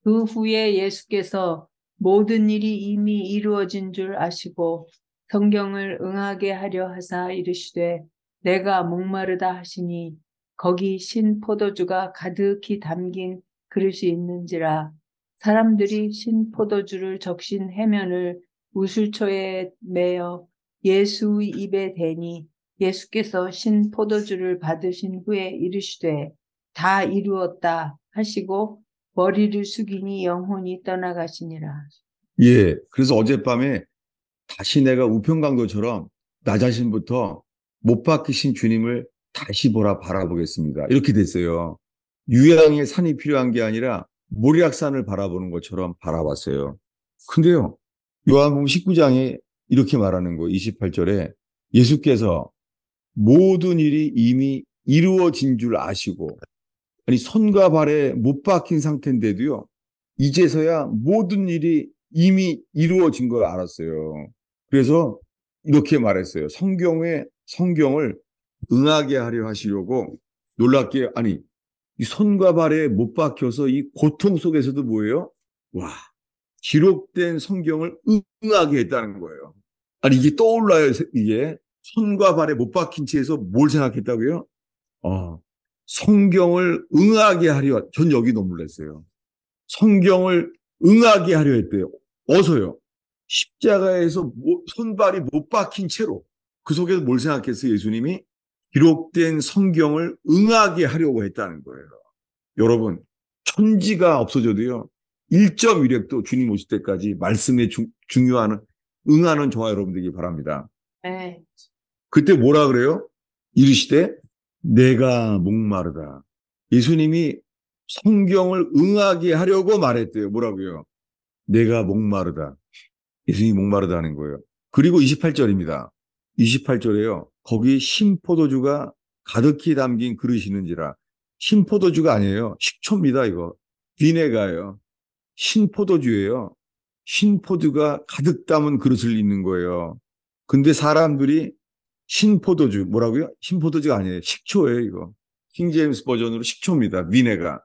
그 후에 예수께서 모든 일이 이미 이루어진 줄 아시고 성경을 응하게 하려 하사 이르시되 내가 목마르다 하시니 거기 신 포도주가 가득히 담긴 그릇이 있는지라. 사람들이 신 포도주를 적신 해면을 우슬초에 매어 예수의 입에 대니 예수께서 신 포도주를 받으신 후에 이르시되 다 이루었다 하시고 머리를 숙이니 영혼이 떠나가시니라. 예, 그래서 어젯밤에 다시 내가 우편강도처럼 나 자신부터 못 박히신 주님을 다시 바라보겠습니다. 이렇게 됐어요. 유양의 산이 필요한 게 아니라 모리락산을 바라보는 것처럼 바라봤어요. 근데요, 요한복음 19장에 이렇게 말하는 거예요. 28절에 예수께서 모든 일이 이미 이루어진 줄 아시고, 아니 손과 발에 못 박힌 상태인데도요, 이제서야 모든 일이 이미 이루어진 걸 알았어요. 그래서 이렇게 말했어요. 성경을 응하게 하려 하시려고 놀랍게, 아니, 이 손과 발에 못 박혀서 이 고통 속에서도 뭐예요? 와, 기록된 성경을 응하게 했다는 거예요. 아니, 이게 떠올라요, 이게. 손과 발에 못 박힌 채에서 뭘 생각했다고요? 어, 성경을 응하게 하려, 전 여기 너무 놀랐어요. 성경을 응하게 하려 했대요. 어서요. 십자가에서 손발이 못 박힌 채로 그 속에서 뭘 생각했어요? 예수님이 기록된 성경을 응하게 하려고 했다는 거예요. 여러분, 천지가 없어져도요. 1.1획도 주님 오실 때까지 말씀에 중요한 응하는 저와 여러분 되기 바랍니다. 네. 그때 뭐라 그래요? 이르시되 내가 목마르다. 예수님이 성경을 응하게 하려고 말했대요. 뭐라고요? 내가 목마르다. 예수님이 목마르다는 거예요. 그리고 28절입니다. 28절에요. 거기 신포도주가 가득히 담긴 그릇이 있는지라. 신포도주가 아니에요. 식초입니다, 이거. 비네가예요. 신포도주예요. 신포도가 가득 담은 그릇을 입는 거예요. 근데 사람들이 신포도주, 뭐라고요? 신포도주가 아니에요. 식초예요, 이거. 킹제임스 버전으로 식초입니다. 비네가.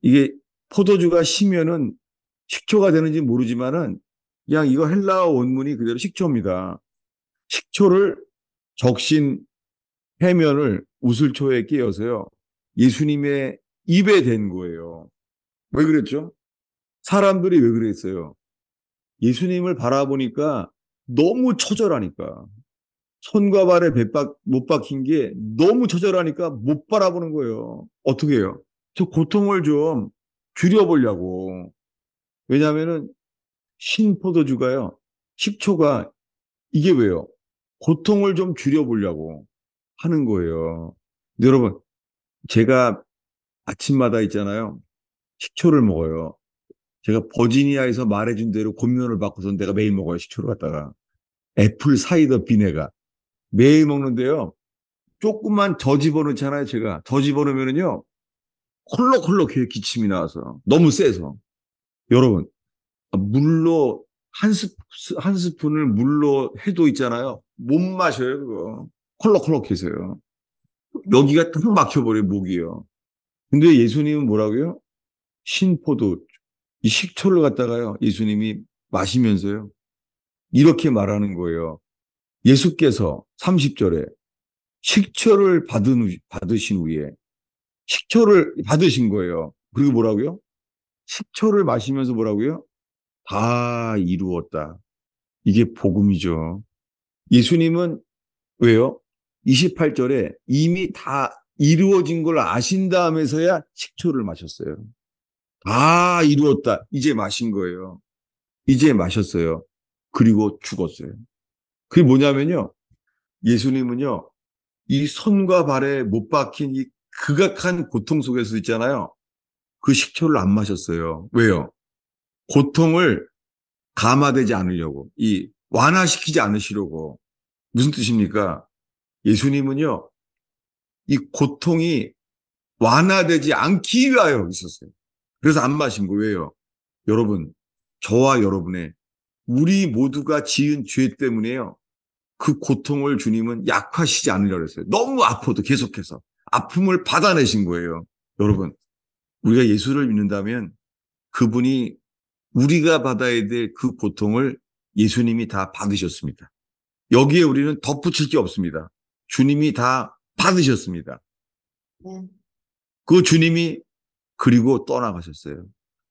이게 포도주가 시면은 식초가 되는지 모르지만은 그냥 이거 헬라어 원문이 그대로 식초입니다. 식초를 적신 해면을 우슬초에 끼어서요. 예수님의 입에 댄 거예요. 왜 그랬죠? 사람들이 왜 그랬어요? 예수님을 바라보니까 너무 처절하니까. 손과 발에 못 박힌 게 너무 처절하니까 못 바라보는 거예요. 어떻게 해요? 저 고통을 좀 줄여보려고. 왜냐하면은 신포도주가요. 식초가 이게 왜요? 고통을 좀 줄여보려고 하는 거예요. 근데 여러분, 제가 아침마다 있잖아요. 식초를 먹어요. 제가 버지니아에서 말해준 대로 권면을 받고서 내가 매일 먹어요. 식초를 갖다가. 애플 사이더 비네가. 매일 먹는데요. 조금만 더 집어넣잖아요. 제가. 더 집어넣으면은요. 콜록콜록 기침이 나와서. 너무 세서. 여러분, 물로 한 스푼을 물로 해도 있잖아요. 못 마셔요, 그거. 콜록콜록해서요. 여기가 딱 막혀버려요, 목이요. 근데 예수님은 뭐라고요? 신포도, 이 식초를 갖다가요, 예수님이 마시면서요. 이렇게 말하는 거예요. 예수께서 30절에 식초를 받으신 후에 식초를 받으신 거예요. 그리고 뭐라고요? 식초를 마시면서 뭐라고요? 다 이루었다. 이게 복음이죠. 예수님은 왜요? 28절에 이미 다 이루어진 걸 아신 다음에서야 식초를 마셨어요. 다 이루었다. 이제 마신 거예요. 이제 마셨어요. 그리고 죽었어요. 그게 뭐냐면요. 예수님은요. 이 손과 발에 못 박힌 이 극악한 고통 속에서 있잖아요. 그 식초를 안 마셨어요. 왜요? 고통을 감화되지 않으려고, 완화시키지 않으시려고. 무슨 뜻입니까? 예수님은요, 이 고통이 완화되지 않기 위하여 있었어요. 그래서 안 마신 거예요. 여러분, 저와 여러분의 우리 모두가 지은 죄 때문에요. 그 고통을 주님은 약화시지 않으려고 했어요. 너무 아파도 계속해서 아픔을 받아내신 거예요. 여러분, 우리가 예수를 믿는다면 그분이 우리가 받아야 될 그 고통을 예수님이 다 받으셨습니다. 여기에 우리는 덧붙일 게 없습니다. 주님이 다 받으셨습니다. 네. 그 주님이 그리고 떠나가셨어요.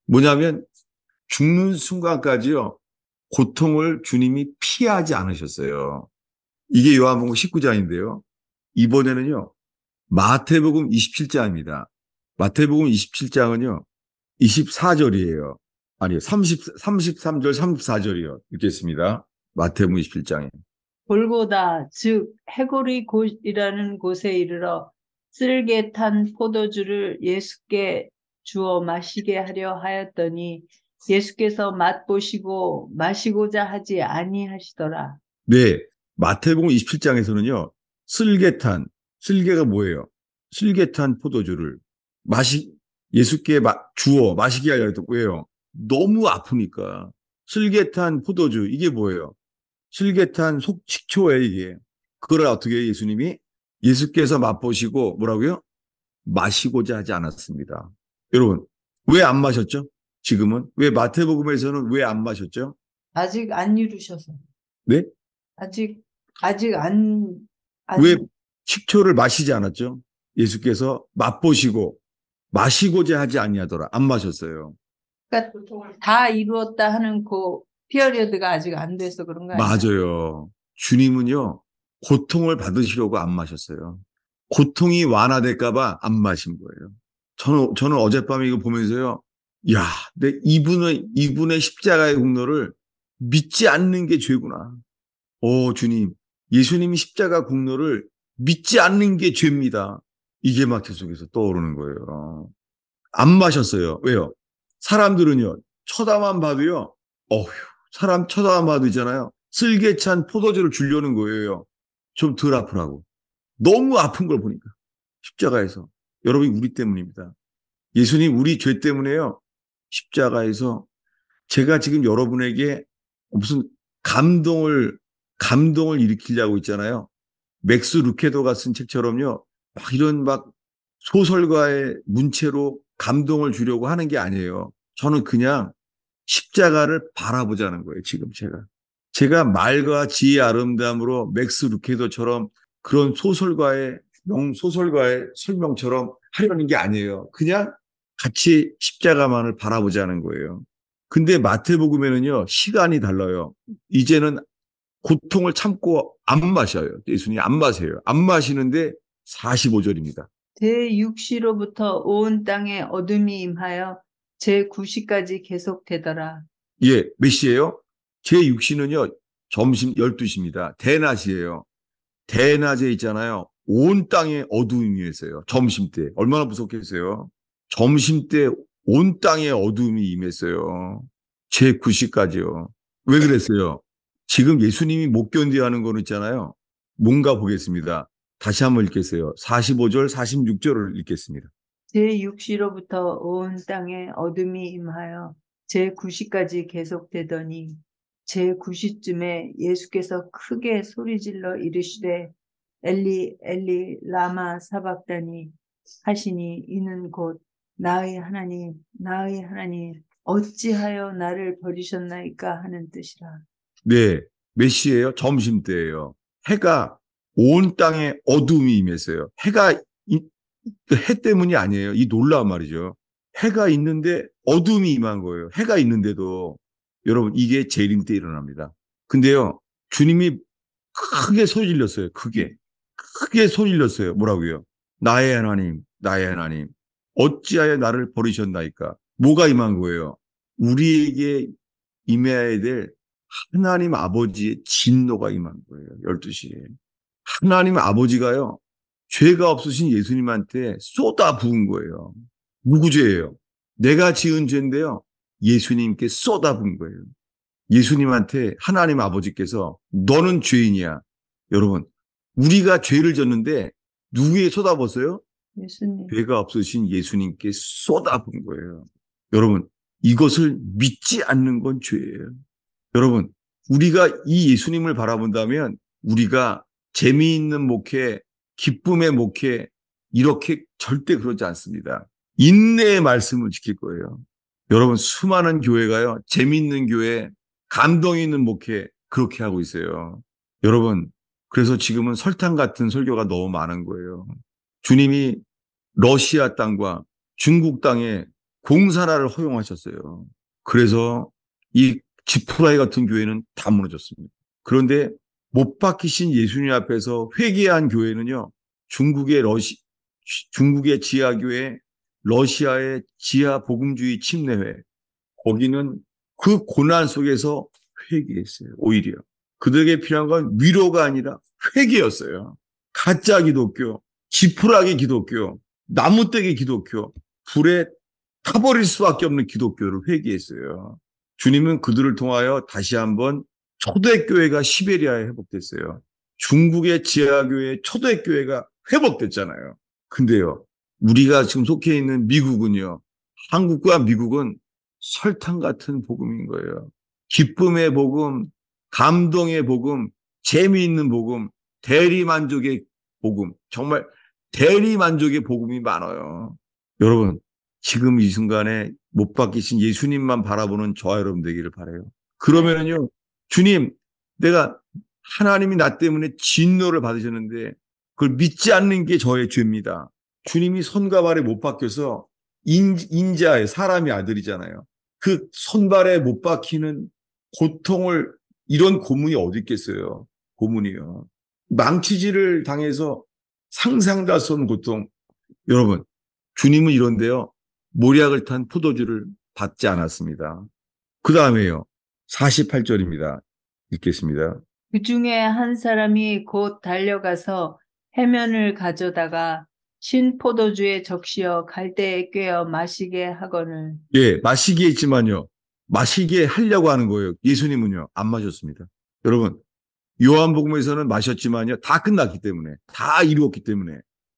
뭐냐면 죽는 순간까지요. 고통을 주님이 피하지 않으셨어요. 이게 요한복음 19장인데요. 이번에는요. 마태복음 27장입니다. 마태복음 27장은요. 24절이에요. 아니요. 33절, 34절이요. 읽겠습니다. 마태복음 27장에. 골고다 즉 해골이 곳이라는 곳에 이르러 쓸개 탄 포도주를 예수께 주어 마시게 하려 하였더니 예수께서 맛보시고 마시고자 하지 아니하시더라. 네. 마태복음 27장에서는요. 쓸개가 뭐예요? 쓸개탄 포도주를 예수께 주어 마시게 하려 했던 왜요? 너무 아프니까. 쓸개탄 포도주, 이게 뭐예요? 슬개탄 식초에 이게. 그걸 어떻게 예수님이 예수께서 맛보시고 뭐라고요? 마시고자 하지 않았습니다. 여러분, 왜 안 마셨죠? 지금은? 왜 마태복음에서는 왜 안 마셨죠? 아직 안 이루셔서. 네? 아직 왜 안, 식초를 마시지 않았죠? 예수께서 맛보시고 마시고자 하지 아니하더라. 안 마셨어요. 그러니까 다 이루었다 하는 그 피어리어드가 아직 안 돼서 그런 거 아니야? 맞아요. 주님은요, 고통을 받으시려고 안 마셨어요. 고통이 완화될까봐 안 마신 거예요. 저는 어젯밤에 이거 보면서요, 야, 이분의 십자가의 공로를 믿지 않는 게 죄구나. 주님, 예수님이 십자가 공로를 믿지 않는 게 죄입니다. 이게 막 계속해서 떠오르는 거예요. 안 마셨어요. 왜요? 사람들은요, 쳐다만 봐도요, 어휴, 사람 쳐다만 봐도 있잖아요. 슬개찬 포도주를 주려는 거예요. 좀 덜 아프라고. 너무 아픈 걸 보니까. 십자가에서. 여러분, 우리 때문입니다. 예수님, 우리 죄 때문에요. 십자가에서 제가 지금 여러분에게 무슨 감동을 일으키려고 있잖아요. 맥스 루케도가 쓴 책처럼요. 이런 소설가의 문체로 감동을 주려고 하는 게 아니에요. 저는 그냥 십자가를 바라보자는 거예요. 지금 제가 말과 지혜의 아름다움으로 맥스 루케도처럼 그런 명소설가의 설명처럼 하려는 게 아니에요. 그냥 같이 십자가만을 바라보자는 거예요. 근데 마태복음에는요, 시간이 달라요. 이제는 고통을 참고 안 마셔요. 예수님이 안 마세요. 안 마시는데 45절입니다. 제6시로부터 온 땅에 어둠이 임하여 제9시까지 계속되더라. 예, 몇 시예요? 제6시는요, 점심 12시입니다. 대낮이에요. 대낮에 있잖아요. 온 땅에 어두움이 임했어요. 점심 때. 얼마나 무섭겠어요? 점심 때 온 땅에 어두움이 임했어요. 제9시까지요. 왜 그랬어요? 지금 예수님이 못 견뎌 하는 거는 있잖아요. 뭔가 보겠습니다. 다시 한번 읽겠어요. 45절, 46절을 읽겠습니다. 제6시로부터 온 땅에 어둠이 임하여 제9시까지 계속되더니 제9시쯤에 예수께서 크게 소리질러 이르시되 엘리 엘리 라마 사박다니 하시니 이는 곧 나의 하나님 나의 하나님 어찌하여 나를 버리셨나이까 하는 뜻이라. 네, 몇 시예요? 점심 때예요. 해가 온 땅에 어둠이 임했어요. 해 때문이 아니에요. 이 놀라운 말이죠. 해가 있는데 어둠이 임한 거예요. 해가 있는데도 여러분 이게 재림 때 일어납니다. 근데요, 주님이 크게 소리 질렀어요. 크게 소리 질렀어요. 뭐라고요? 나의 하나님, 나의 하나님, 어찌하여 나를 버리셨나이까? 뭐가 임한 거예요? 우리에게 임해야 될 하나님 아버지의 진노가 임한 거예요. 12시에. 하나님 아버지가요, 죄가 없으신 예수님한테 쏟아 부은 거예요. 누구 죄예요? 내가 지은 죄인데요. 예수님께 쏟아 부은 거예요. 예수님한테 하나님 아버지께서 너는 죄인이야. 여러분, 우리가 죄를 졌는데 누구에 쏟아부었어요? 예수님. 죄가 없으신 예수님께 쏟아부은 거예요. 여러분, 이것을 믿지 않는 건 죄예요. 여러분, 우리가 이 예수님을 바라본다면 우리가 재미있는 목회, 기쁨의 목회, 이렇게 절대 그러지 않습니다. 인내의 말씀을 지킬 거예요. 여러분, 수많은 교회가요, 재미있는 교회, 감동 있는 목회, 그렇게 하고 있어요. 여러분, 그래서 지금은 설탕 같은 설교가 너무 많은 거예요. 주님이 러시아 땅과 중국 땅에 공산화를 허용하셨어요. 그래서 이 지푸라기 같은 교회는 다 무너졌습니다. 그런데 못 박히신 예수님 앞에서 회개한 교회는요, 중국의 지하교회, 러시아의 지하 복음주의 침례회, 거기는 그 고난 속에서 회개했어요. 오히려 그들에게 필요한 건 위로가 아니라 회개였어요. 가짜 기독교, 지푸라기 기독교, 나무떼기 기독교, 불에 타버릴 수밖에 없는 기독교를 회개했어요. 주님은 그들을 통하여 다시 한번 초대교회가 시베리아에 회복됐어요. 중국의 지하교회 초대교회가 회복됐잖아요. 근데요, 우리가 지금 속해 있는 미국은요, 한국과 미국은 설탕 같은 복음인 거예요. 기쁨의 복음, 감동의 복음, 재미있는 복음, 대리만족의 복음, 정말 대리만족의 복음이 많아요. 여러분, 지금 이 순간에 못 바뀌신 예수님만 바라보는 저와 여러분 되기를 바라요. 네. 그러면은요, 주님, 내가 하나님이 나 때문에 진노를 받으셨는데 그걸 믿지 않는 게 저의 죄입니다. 주님이 손과 발에 못 박혀서 인자의 사람이 아들이잖아요. 그 손발에 못 박히는 고통을 이런 고문이 어디 있겠어요? 고문이요. 망치질을 당해서 상상도 할 수 없는 고통. 여러분, 주님은 이런데요. 모략을 탄 포도주를 받지 않았습니다. 그 다음에요. 48절입니다. 읽겠습니다. 그 중에 한 사람이 곧 달려가서 해면을 가져다가 신 포도주에 적시어 갈대에 꿰어 마시게 하거늘. 예, 마시기에 있지만요. 마시게 하려고 하는 거예요. 예수님은요. 안 마셨습니다. 여러분, 요한복음에서는 마셨지만요. 다 끝났기 때문에. 다 이루었기 때문에.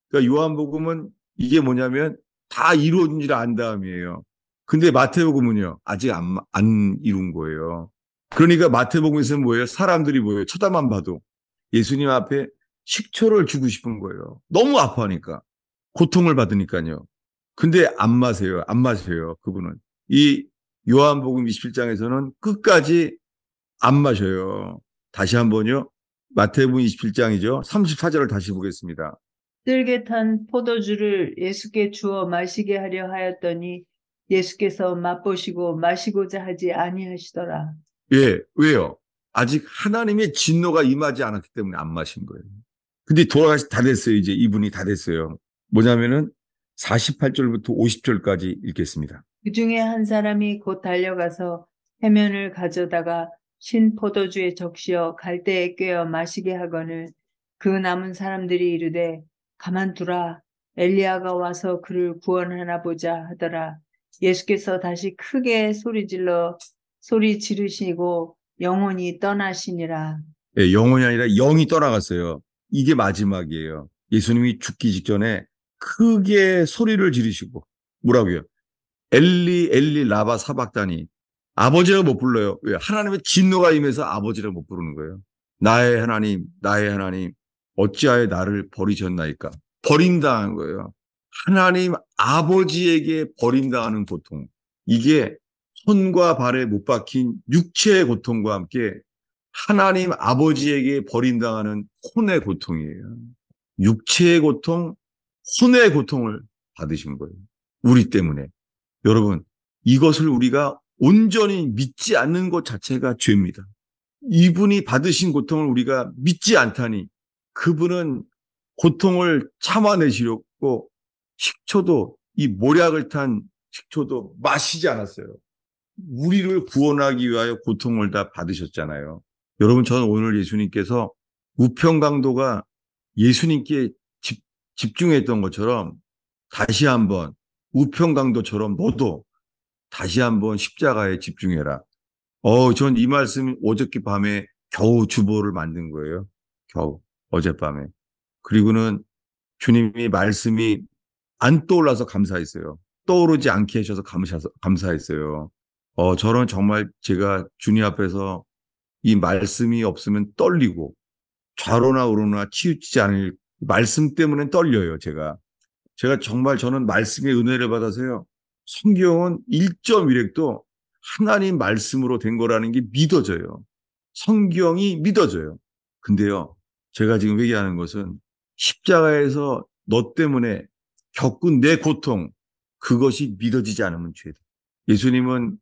그러니까 요한복음은 이게 뭐냐면 다 이루어진 줄 안 다음이에요. 근데 마태복음은요. 아직 안 이룬 거예요. 그러니까 마태복음에서는 뭐예요? 사람들이 뭐예요? 쳐다만 봐도 예수님 앞에 식초를 주고 싶은 거예요. 너무 아파하니까. 고통을 받으니까요. 근데 안 마세요. 안 마셔요. 그분은. 이 요한복음 27장에서는 끝까지 안 마셔요. 다시 한번요. 마태복음 27장이죠. 34절을 다시 보겠습니다. 쓸개 탄 포도주를 예수께 주어 마시게 하려 하였더니 예수께서 맛보시고 마시고자 하지 아니하시더라. 예, 왜요? 아직 하나님의 진노가 임하지 않았기 때문에 안 마신 거예요. 근데 돌아가시 다 됐어요. 이제 이분이 다 됐어요. 뭐냐면은 48절부터 50절까지 읽겠습니다. 그 중에 한 사람이 곧 달려가서 해면을 가져다가 신 포도주에 적시어 갈대에 꿰어 마시게 하거늘 그 남은 사람들이 이르되 가만두라 엘리야가 와서 그를 구원하나 보자 하더라. 예수께서 다시 크게 소리 지르시고 영혼이 떠나시니라. 예, 영혼이 아니라 영이 떠나갔어요. 이게 마지막이에요. 예수님이 죽기 직전에 크게 소리를 지르시고 뭐라고요? 엘리 엘리 라바 사박다니 아버지라고 못 불러요. 왜? 하나님의 진노가 임해서 아버지라고 못 부르는 거예요. 나의 하나님 어찌하여 나를 버리셨나이까? 버림당한 거예요. 하나님 아버지에게 버림당하는 고통. 이게 손과 발에 못 박힌 육체의 고통과 함께 하나님 아버지에게 버림당하는 혼의 고통이에요. 육체의 고통, 혼의 고통을 받으신 거예요. 우리 때문에. 여러분, 이것을 우리가 온전히 믿지 않는 것 자체가 죄입니다. 이분이 받으신 고통을 우리가 믿지 않다니 그분은 고통을 참아내시려고 식초도 이 모략을 탄 식초도 마시지 않았어요. 우리를 구원하기 위하여 고통을 다 받으셨잖아요. 여러분, 저는 오늘 예수님께서 우편 강도가 예수님께 집중했던 것처럼 다시 한번 우편 강도처럼 너도 다시 한번 십자가에 집중해라. 전 이 말씀 어저께 밤에 겨우 주보를 만든 거예요. 겨우 어젯밤에. 그리고는 주님이 말씀이 안 떠올라서 감사했어요. 떠오르지 않게 해주셔서 감사했어요. 저는 정말 제가 주님 앞에서 이 말씀이 없으면 떨리고 좌로나 우로나 치우치지 않을 말씀 때문에 떨려요, 제가. 제가 정말 저는 말씀의 은혜를 받아서요. 성경은 1.1획도 하나님 말씀으로 된 거라는 게 믿어져요. 성경이 믿어져요. 근데요, 제가 지금 얘기하는 것은 십자가에서 너 때문에 겪은 내 고통, 그것이 믿어지지 않으면 죄다. 예수님은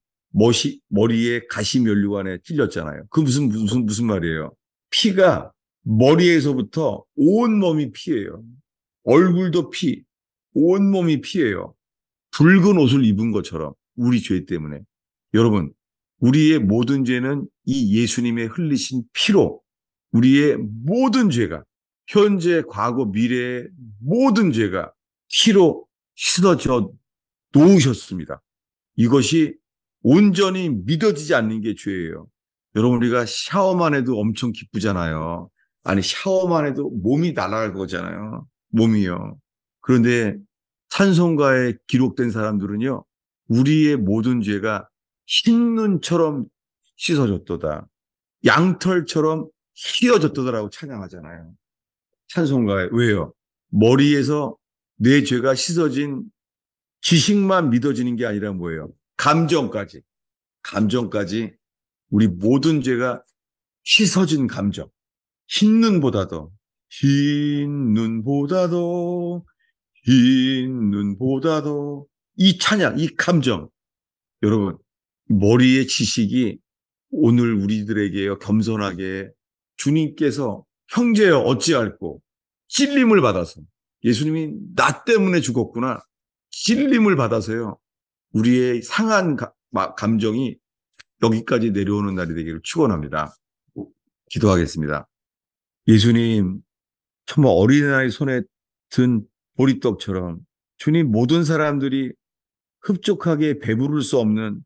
머리에 가시면류관에 찔렸잖아요. 그 무슨 말이에요? 피가 머리에서부터 온몸이 피예요. 얼굴도 피, 온몸이 피예요. 붉은 옷을 입은 것처럼 우리 죄 때문에. 여러분, 우리의 모든 죄는 이 예수님의 흘리신 피로 우리의 모든 죄가 현재, 과거, 미래의 모든 죄가 피로 씻어져 놓으셨습니다. 이것이 온전히 믿어지지 않는 게 죄예요. 여러분, 우리가 샤워만 해도 엄청 기쁘잖아요. 아니, 샤워만 해도 몸이 날아갈 거잖아요. 몸이요. 그런데 찬송가에 기록된 사람들은요, 우리의 모든 죄가 흰 눈처럼 씻어졌도다. 양털처럼 휘어졌도다라고 찬양하잖아요. 찬송가에. 왜요? 머리에서 내 죄가 씻어진 지식만 믿어지는 게 아니라 뭐예요? 감정까지. 감정까지 우리 모든 죄가 씻어진 감정. 흰 눈보다도, 흰 눈보다도, 흰 눈보다도, 이 찬양, 이 감정. 여러분, 머리의 지식이 오늘 우리들에게 겸손하게 주님께서 형제여 어찌할꼬 찔림을 받아서 예수님이 나 때문에 죽었구나. 찔림을 받아서요. 우리의 상한 감정이 여기까지 내려오는 날이 되기를 축원합니다. 기도하겠습니다. 예수님, 정말 어린아이 손에 든 보리떡처럼 주님 모든 사람들이 흡족하게 배부를 수 없는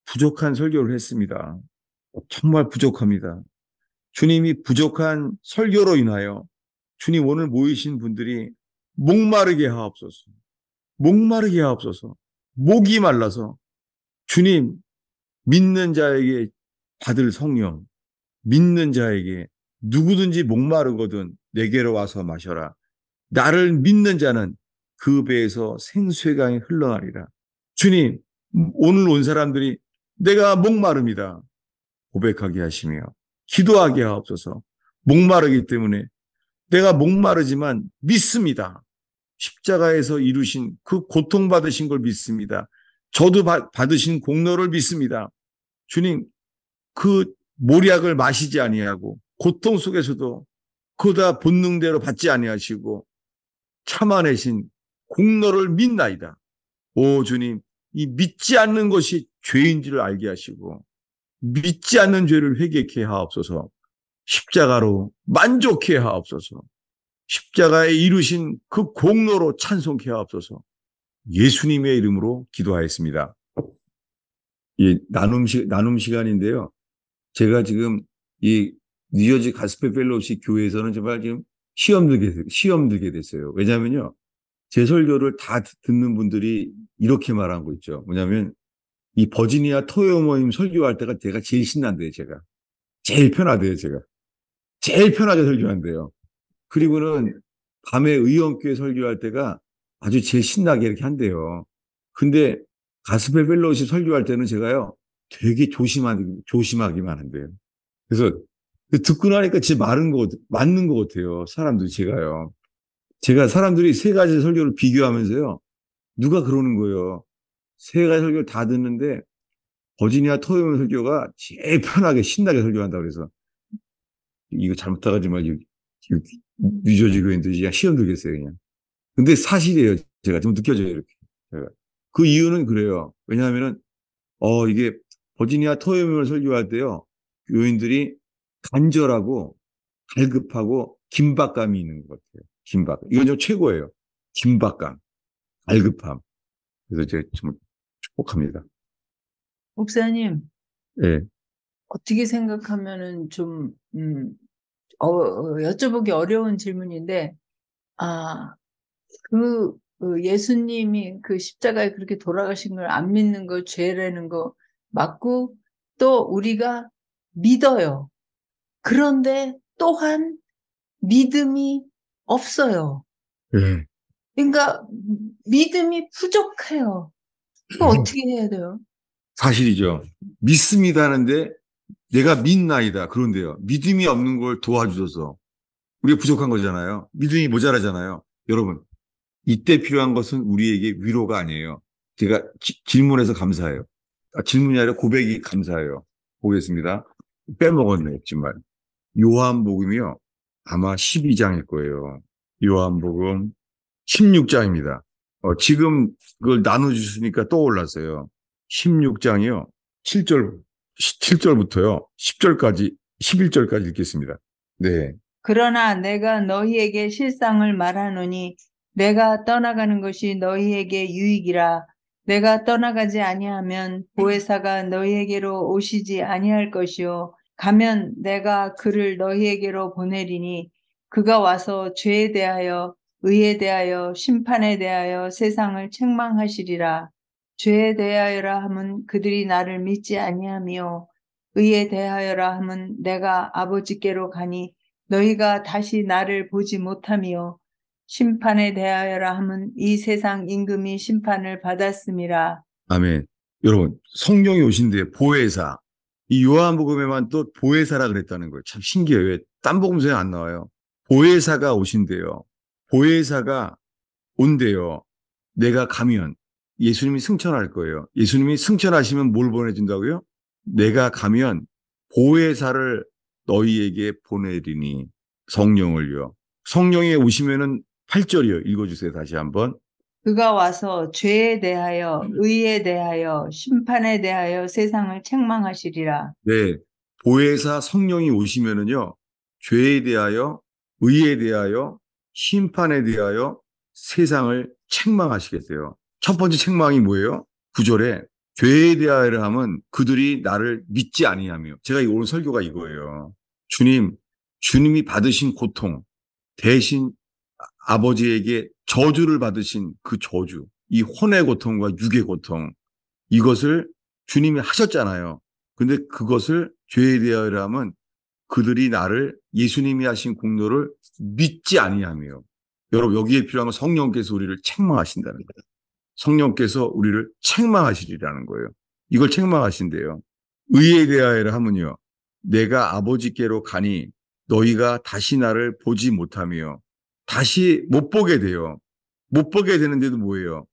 부족한 설교를 했습니다. 정말 부족합니다. 주님이 부족한 설교로 인하여 주님 오늘 모이신 분들이 목마르게 하옵소서. 목마르게 하옵소서. 목이 말라서 주님 믿는 자에게 받을 성령, 믿는 자에게 누구든지 목마르거든 내게로 와서 마셔라. 나를 믿는 자는 그 배에서 생수의 강이 흘러가리라. 주님, 오늘 온 사람들이 내가 목마릅니다. 고백하게 하시며 기도하게 하옵소서. 목마르기 때문에 내가 목마르지만 믿습니다. 십자가에서 이루신 그 고통받으신 걸 믿습니다. 저도 받으신 공로를 믿습니다. 주님, 그 모략을 마시지 아니하고 고통 속에서도 그다 본능대로 받지 아니하시고 참아내신 공로를 믿나이다. 오 주님, 이 믿지 않는 것이 죄인지를 알게 하시고 믿지 않는 죄를 회개케 하옵소서. 십자가로 만족해 하옵소서. 십자가에 이루신 그 공로로 찬송케 하옵소서. 예수님의 이름으로 기도하였습니다. 이 나눔 시간인데요. 제가 지금 이 뉴저지 가스펠 펠로우십 교회에서는 정말 지금 시험 들게 됐어요. 왜냐면요. 제 설교를 다 듣는 분들이 이렇게 말한 거 있죠. 뭐냐면 이 버지니아 토요 모임 설교할 때가 제가 제일 신난대요, 제가. 제일 편하대요, 제가. 제일 편하게 설교한대요. 그리고는 밤에 의원교회 설교할 때가 아주 제일 신나게 이렇게 한대요. 근데 가스펠 펠로우십 설교할 때는 제가요, 되게 조심하기만 한대요. 그래서 듣고 나니까 제 맞는 것 같아요. 사람들이 제가요. 제가 사람들이 세 가지 설교를 비교하면서요. 누가 그러는 거예요. 세 가지 설교를 다 듣는데 버지니아 토요일 설교가 제일 편하게 신나게 설교한다 그래서 이거 잘못하지 마. 뉴저지 교인들 그냥 시험 들겠어요, 그냥. 근데 사실이에요. 제가 좀 느껴져요, 이렇게. 제가. 그 이유는 그래요. 왜냐하면은, 이게 버지니아 토요일을 설교할 때요. 교인들이 간절하고 갈급하고 긴박감이 있는 것 같아요. 긴박. 이건 좀 최고예요. 긴박감, 갈급함. 그래서 제가 좀 축복합니다. 목사님, 예. 어떻게 생각하면은 좀, 여쭤보기 어려운 질문인데, 아, 예수님이 그 십자가에 그렇게 돌아가신 걸 안 믿는 거, 죄라는 거 맞고, 또 우리가 믿어요. 그런데 또한 믿음이 없어요. 예. 그러니까 믿음이 부족해요. 그거 어떻게 해야 돼요? 사실이죠. 믿습니다 하는데 내가 믿나이다. 그런데요. 믿음이 없는 걸 도와주셔서 우리가 부족한 거잖아요. 믿음이 모자라잖아요. 여러분, 이때 필요한 것은 우리에게 위로가 아니에요. 제가 질문해서 감사해요. 질문이 아니라 고백이 감사해요. 보겠습니다. 빼먹었네요, 정말. 요한복음이요. 아마 12장일 거예요. 요한복음 16장입니다. 지금 그걸 나눠주시니까 떠올랐어요. 16장이요. 7절부터요. 10절까지, 11절까지 읽겠습니다. 네. 그러나 내가 너희에게 실상을 말하노니 내가 떠나가는 것이 너희에게 유익이라. 내가 떠나가지 아니하면 보혜사가 너희에게로 오시지 아니할 것이요 가면 내가 그를 너희에게로 보내리니 그가 와서 죄에 대하여 의에 대하여 심판에 대하여 세상을 책망하시리라. 죄에 대하여라 함은 그들이 나를 믿지 아니하며 의에 대하여라 함은 내가 아버지께로 가니 너희가 다시 나를 보지 못하며 심판에 대하여라 함은 이 세상 임금이 심판을 받았음이라. 아멘. 여러분, 성령이 오신대요. 보혜사. 이 요한복음에만 또 보혜사라 그랬다는 거예요. 참 신기해요. 왜 딴 복음서에 안 나와요? 보혜사가 오신대요. 보혜사가 온대요. 내가 가면 예수님이 승천할 거예요. 예수님이 승천하시면 뭘 보내준다고요? 내가 가면 보혜사를 너희에게 보내리니 성령을요. 성령이 오시면은 8절이요. 읽어주세요. 다시 한번. 그가 와서 죄에 대하여 의에 대하여 심판에 대하여 세상을 책망하시리라. 네. 보혜사 성령이 오시면은요. 죄에 대하여 의에 대하여 심판에 대하여 세상을 책망하시겠어요. 첫 번째 책망이 뭐예요? 9절에 죄에 대하여 하면 그들이 나를 믿지 아니하며 제가 오늘 설교가 이거예요. 주님이 받으신 고통 대신 아버지에게 저주를 받으신 그 저주, 이 혼의 고통과 육의 고통 이것을 주님이 하셨잖아요. 근데 그것을 죄에 대하여 하면 그들이 나를 예수님이 하신 공로를 믿지 아니하며 여러분 여기에 필요한 건 성령께서 우리를 책망하신다는 거예요. 성령께서 우리를 책망하시리라는 거예요. 이걸 책망하신대요. 의에 대하여 하면요. 내가 아버지께로 가니 너희가 다시 나를 보지 못하며 다시 못 보게 돼요. 못 보게 되는데도 뭐예요?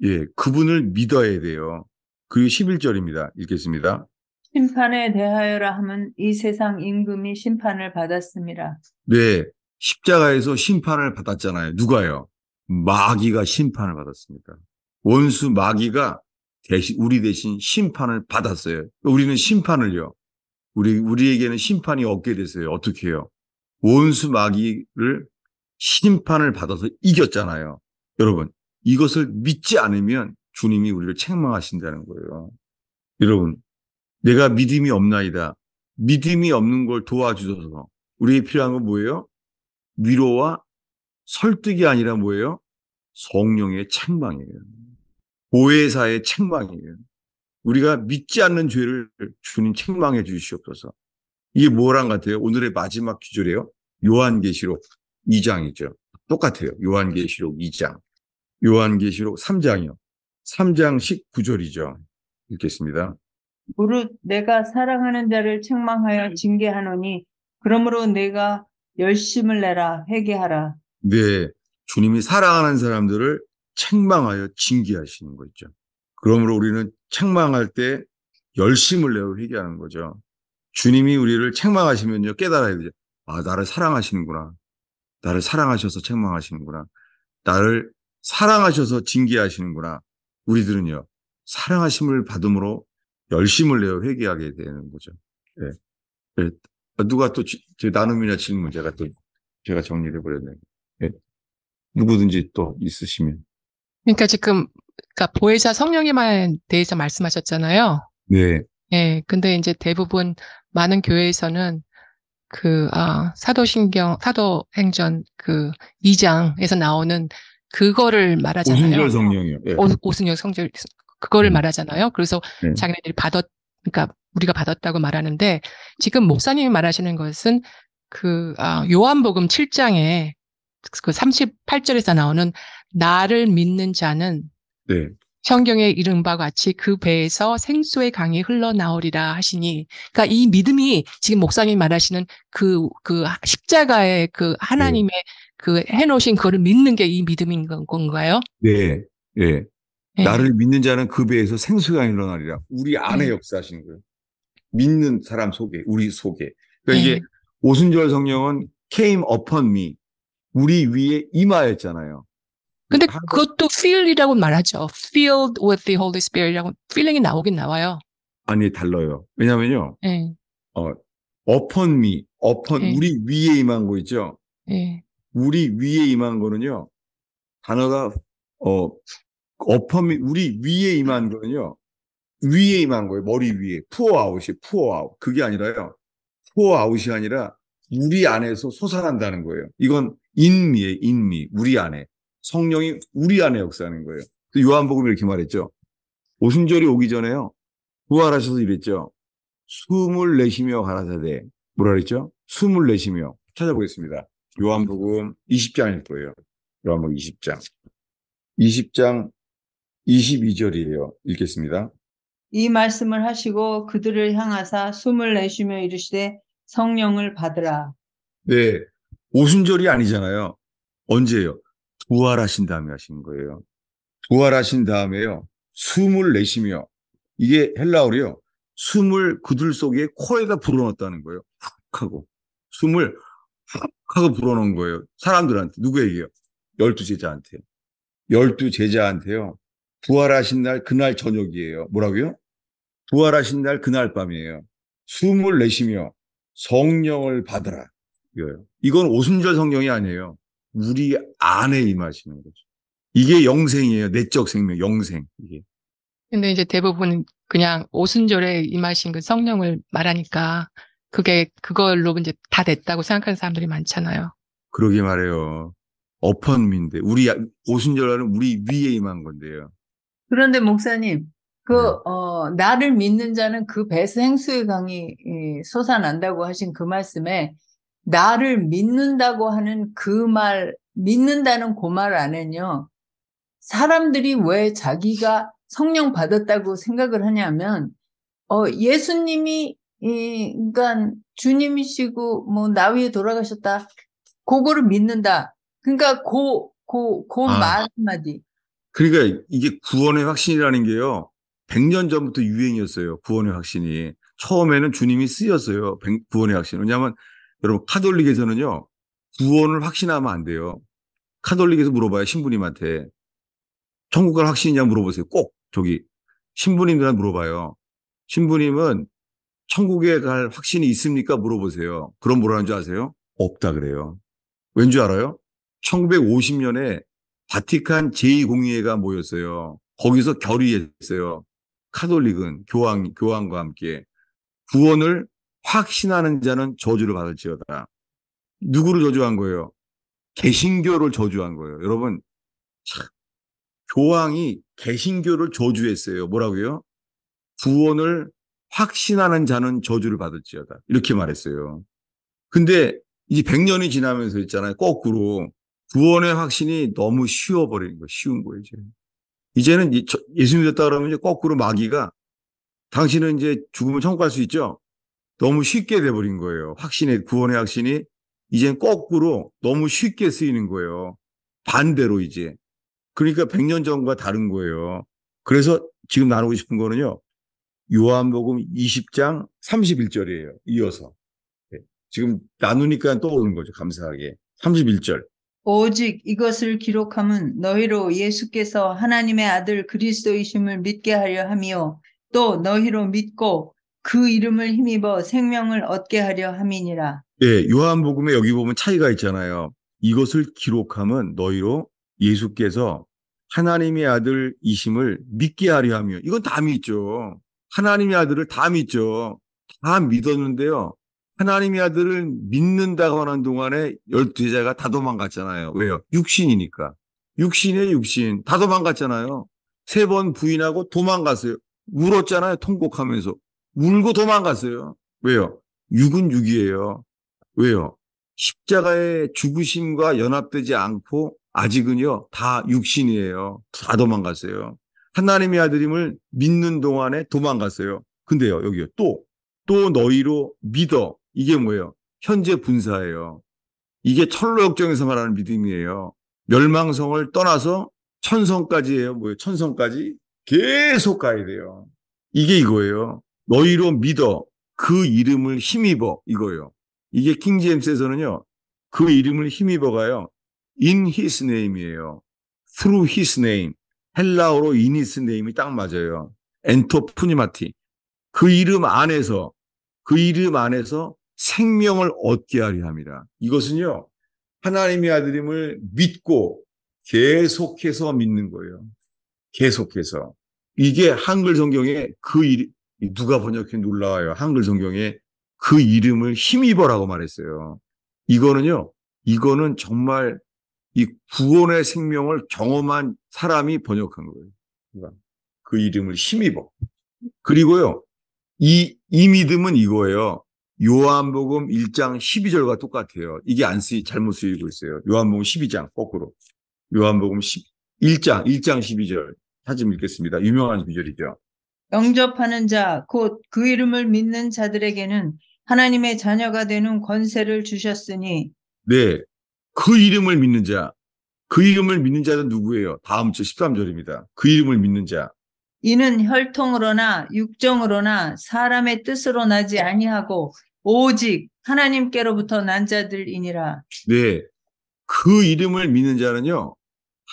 예, 그분을 믿어야 돼요. 그리고 11절입니다. 읽겠습니다. 심판에 대하여라 함은 이 세상 임금이 심판을 받았음이라. 네, 십자가에서 심판을 받았잖아요. 누가요? 마귀가 심판을 받았습니다. 원수 마귀가 우리 대신 심판을 받았어요. 우리는 심판을요. 우리에게는 심판이 없게 됐어요. 어떻게 해요? 원수 마귀를 심판을 받아서 이겼잖아요. 여러분, 이것을 믿지 않으면 주님이 우리를 책망하신다는 거예요. 여러분, 내가 믿음이 없나이다. 믿음이 없는 걸 도와주셔서 우리에게 필요한 건 뭐예요? 위로와 설득이 아니라 뭐예요? 성령의 책망이에요. 보혜사의 책망이에요. 우리가 믿지 않는 죄를 주님 책망해 주시옵소서. 이게 뭐랑 같아요? 오늘의 마지막 구절이에요. 요한계시록 2장이죠. 똑같아요. 요한계시록 2장. 요한계시록 3장이요. 3장 19절이죠. 읽겠습니다. 무릇 내가 사랑하는 자를 책망하여 징계하노니 그러므로 내가 열심을 내라 회개하라. 네, 주님이 사랑하는 사람들을 책망하여 징계하시는 거 있죠. 그러므로 우리는 책망할 때 열심을 내어 회개하는 거죠. 주님이 우리를 책망하시면요 깨달아야 되죠. 아, 나를 사랑하시는구나. 나를 사랑하셔서 책망하시는구나. 나를 사랑하셔서 징계하시는구나. 우리들은요 사랑하심을 받음으로 열심을 내어 회개하게 되는 거죠. 예. 예. 누가 또 나눔이나 질문 제가 정리를 해버렸네요. 예. 누구든지 또 있으시면. 그러니까 지금, 그러니까 보혜사 성령님에 대해서 말씀하셨잖아요. 네. 예, 근데 이제 대부분 많은 교회에서는 사도행전 2장에서 나오는 그거를 말하잖아요. 오순절 성령이요. 예. 오순절 성절, 그거를 말하잖아요. 그래서 네. 자기네들이 그러니까 우리가 받았다고 말하는데, 지금 목사님이 말하시는 것은 요한복음 7장에 그 38절에서 나오는 나를 믿는 자는 네. 성경에 이른 바와 같이 그 배에서 생수의 강이 흘러나오리라 하시니, 그러니까 이 믿음이 지금 목사님이 말하시는 십자가의 하나님의 해놓으신 그거를 믿는 게 이 믿음인 건가요? 네. 예. 예. 나를 믿는 자는 그 배에서 생수가 일어나리라. 우리 안에 네. 역사하시는 거예요. 믿는 사람 속에, 우리 속에. 그러니까 네. 이게 오순절 성령은 came upon me. 우리 위에 임하였잖아요. 근데 그것도 feel이라고 말하죠. Filled with the Holy Spirit이라고 feeling이 나오긴 나와요. 아니, 달라요. 왜냐면요. 예. upon me, 네. 우리 위에 임한 거 있죠? 예. 우리 위에 임한 거는요. 단어가, upon me, 우리 위에 임한 거는요. 위에 임한 거예요. 머리 위에. pour out이 pour out. 그게 아니라요. pour out이 아니라 우리 안에서 솟아난다는 거예요. 이건 in me에 in me. 우리 안에. 성령이 우리 안에 역사하는 거예요. 요한복음이 이렇게 말했죠. 오순절이 오기 전에요. 부활하셔서 이랬죠. 숨을 내쉬며 가라사대. 뭐라 그랬죠? 숨을 내쉬며. 찾아보겠습니다. 요한복음 20장일 거예요. 요한복음 20장. 20장 22절이에요. 읽겠습니다. 이 말씀을 하시고 그들을 향하사 숨을 내쉬며 이르시되 성령을 받으라. 네. 오순절이 아니잖아요. 언제예요? 부활하신 다음에 하신 거예요. 부활하신 다음에요. 숨을 내쉬며. 이게 헬라어로요. 숨을 그들 속에 코에다 불어넣었다는 거예요. 훅 하고. 숨을 훅 하고 불어넣은 거예요. 사람들한테. 누구에게요? 12제자한테. 12제자한테요. 부활하신 날 그날 저녁이에요. 뭐라고요? 부활하신 날 그날 밤이에요. 숨을 내쉬며 성령을 받으라. 이거요. 이건 오순절 성령이 아니에요. 우리 안에 임하시는 거죠. 이게 영생이에요. 내적 생명, 영생. 이게. 근데 이제 대부분 그냥 오순절에 임하신 그 성령을 말하니까 그걸로 이제 다 됐다고 생각하는 사람들이 많잖아요. 그러게 말해요. 어펀민데 우리 오순절은 우리 위에 임한 건데요. 그런데 목사님, 나를 믿는 자는 그 배에서 생수의 강이 솟아난다고 하신 그 말씀에 나를 믿는다고 하는 그 말, 믿는다는 그 말 안에는요, 사람들이 왜 자기가 성령 받았다고 생각을 하냐면, 예수님이, 그러니까 주님이시고, 뭐, 나 위에 돌아가셨다. 그거를 믿는다. 그러니까 말 한마디. 그러니까 이게 구원의 확신이라는 게요. 100년 전부터 유행이었어요. 구원의 확신이. 처음에는 주님이 쓰였어요. 구원의 확신. 왜냐하면 여러분 카톨릭에서는요. 구원을 확신하면 안 돼요. 카톨릭에서 물어봐요. 신부님한테. 천국 갈 확신이냐 물어보세요. 꼭 신부님들한테 물어봐요. 신부님은 천국에 갈 확신이 있습니까? 물어보세요. 그럼 뭐라는 줄 아세요? 없다 그래요. 왠 줄 알아요? 1950년에 바티칸 제2공의회가 모였어요. 거기서 결의했어요. 카톨릭은 교황과 함께 구원을 확신하는 자는 저주를 받을지어다. 누구를 저주한 거예요? 개신교를 저주한 거예요. 여러분, 참, 교황이 개신교를 저주했어요. 뭐라고요? 구원을 확신하는 자는 저주를 받을지어다. 이렇게 말했어요. 근데 이제 100년이 지나면서 있잖아요. 거꾸로 구원의 확신이 너무 쉬워버리는 거예요. 쉬운 거예요. 이제는 예수 믿었다 그러면 이제 거꾸로 마귀가 당신은 이제 죽으면 천국 갈 수 있죠. 너무 쉽게 돼버린 거예요. 구원의 확신이 이젠 거꾸로 너무 쉽게 쓰이는 거예요. 반대로 이제. 그러니까 100년 전과 다른 거예요. 그래서 지금 나누고 싶은 거는요. 요한복음 20장 31절이에요. 이어서. 지금 나누니까 떠오르는 거죠. 감사하게. 31절. 오직 이것을 기록함은 너희로 예수께서 하나님의 아들 그리스도이심을 믿게 하려 함이요 또 너희로 믿고 그 이름을 힘입어 생명을 얻게 하려 함이니라. 네, 요한복음에 여기 보면 차이가 있잖아요. 이것을 기록함은 너희로 예수께서 하나님의 아들이심을 믿게 하려 하며, 이건 다 믿죠. 하나님의 아들을 다 믿죠. 다 믿었는데요. 하나님의 아들을 믿는다고 하는 동안에 12제자가 다 도망갔잖아요. 왜요? 육신이니까. 육신이에요, 육신. 다 도망갔잖아요. 3번 부인하고 도망갔어요. 울었잖아요, 통곡하면서. 울고 도망갔어요. 왜요? 육은 육이에요. 왜요? 십자가의 죽으심과 연합되지 않고 아직은요, 다 육신이에요. 다 도망갔어요. 하나님의 아들임을 믿는 동안에 도망갔어요. 근데요, 여기요. 또 너희로 믿어. 이게 뭐예요? 현재 분사예요. 이게 철로역정에서 말하는 믿음이에요. 멸망성을 떠나서 천성까지예요. 뭐예요? 천성까지 계속 가야 돼요. 이게 이거예요. 너희로 믿어. 그 이름을 힘입어. 이거예요. 이게 킹제임스에서는요. 그 이름을 힘입어가요. In his name이에요. Through his name. 헬라어로 in his name이 딱 맞아요. 엔토 푸니마티. 그 이름 안에서 생명을 얻게 하려 함이라. 이것은요. 하나님의 아들임을 믿고 계속해서 믿는 거예요. 계속해서. 이게 한글 성경에 그 이름, 누가 번역해 놀라워요. 한글 성경에 그 이름을 힘입어라고 말했어요. 이거는 정말 이 구원의 생명을 경험한 사람이 번역한 거예요. 그 이름을 힘입어. 그리고요, 이 믿음은 이거예요. 요한복음 1장 12절과 똑같아요. 이게 잘못 쓰이고 있어요. 요한복음 12장, 거꾸로. 요한복음 1장 12절. 찾으면 읽겠습니다. 유명한 구절이죠. 영접하는 자, 곧 그 이름을 믿는 자들에게는 하나님의 자녀가 되는 권세를 주셨으니. 네. 그 이름을 믿는 자. 그 이름을 믿는 자는 누구예요? 다음 주 13절입니다. 그 이름을 믿는 자. 이는 혈통으로나 육정으로나 사람의 뜻으로 나지 아니하고 오직 하나님께로부터 난 자들이니라. 네. 그 이름을 믿는 자는요.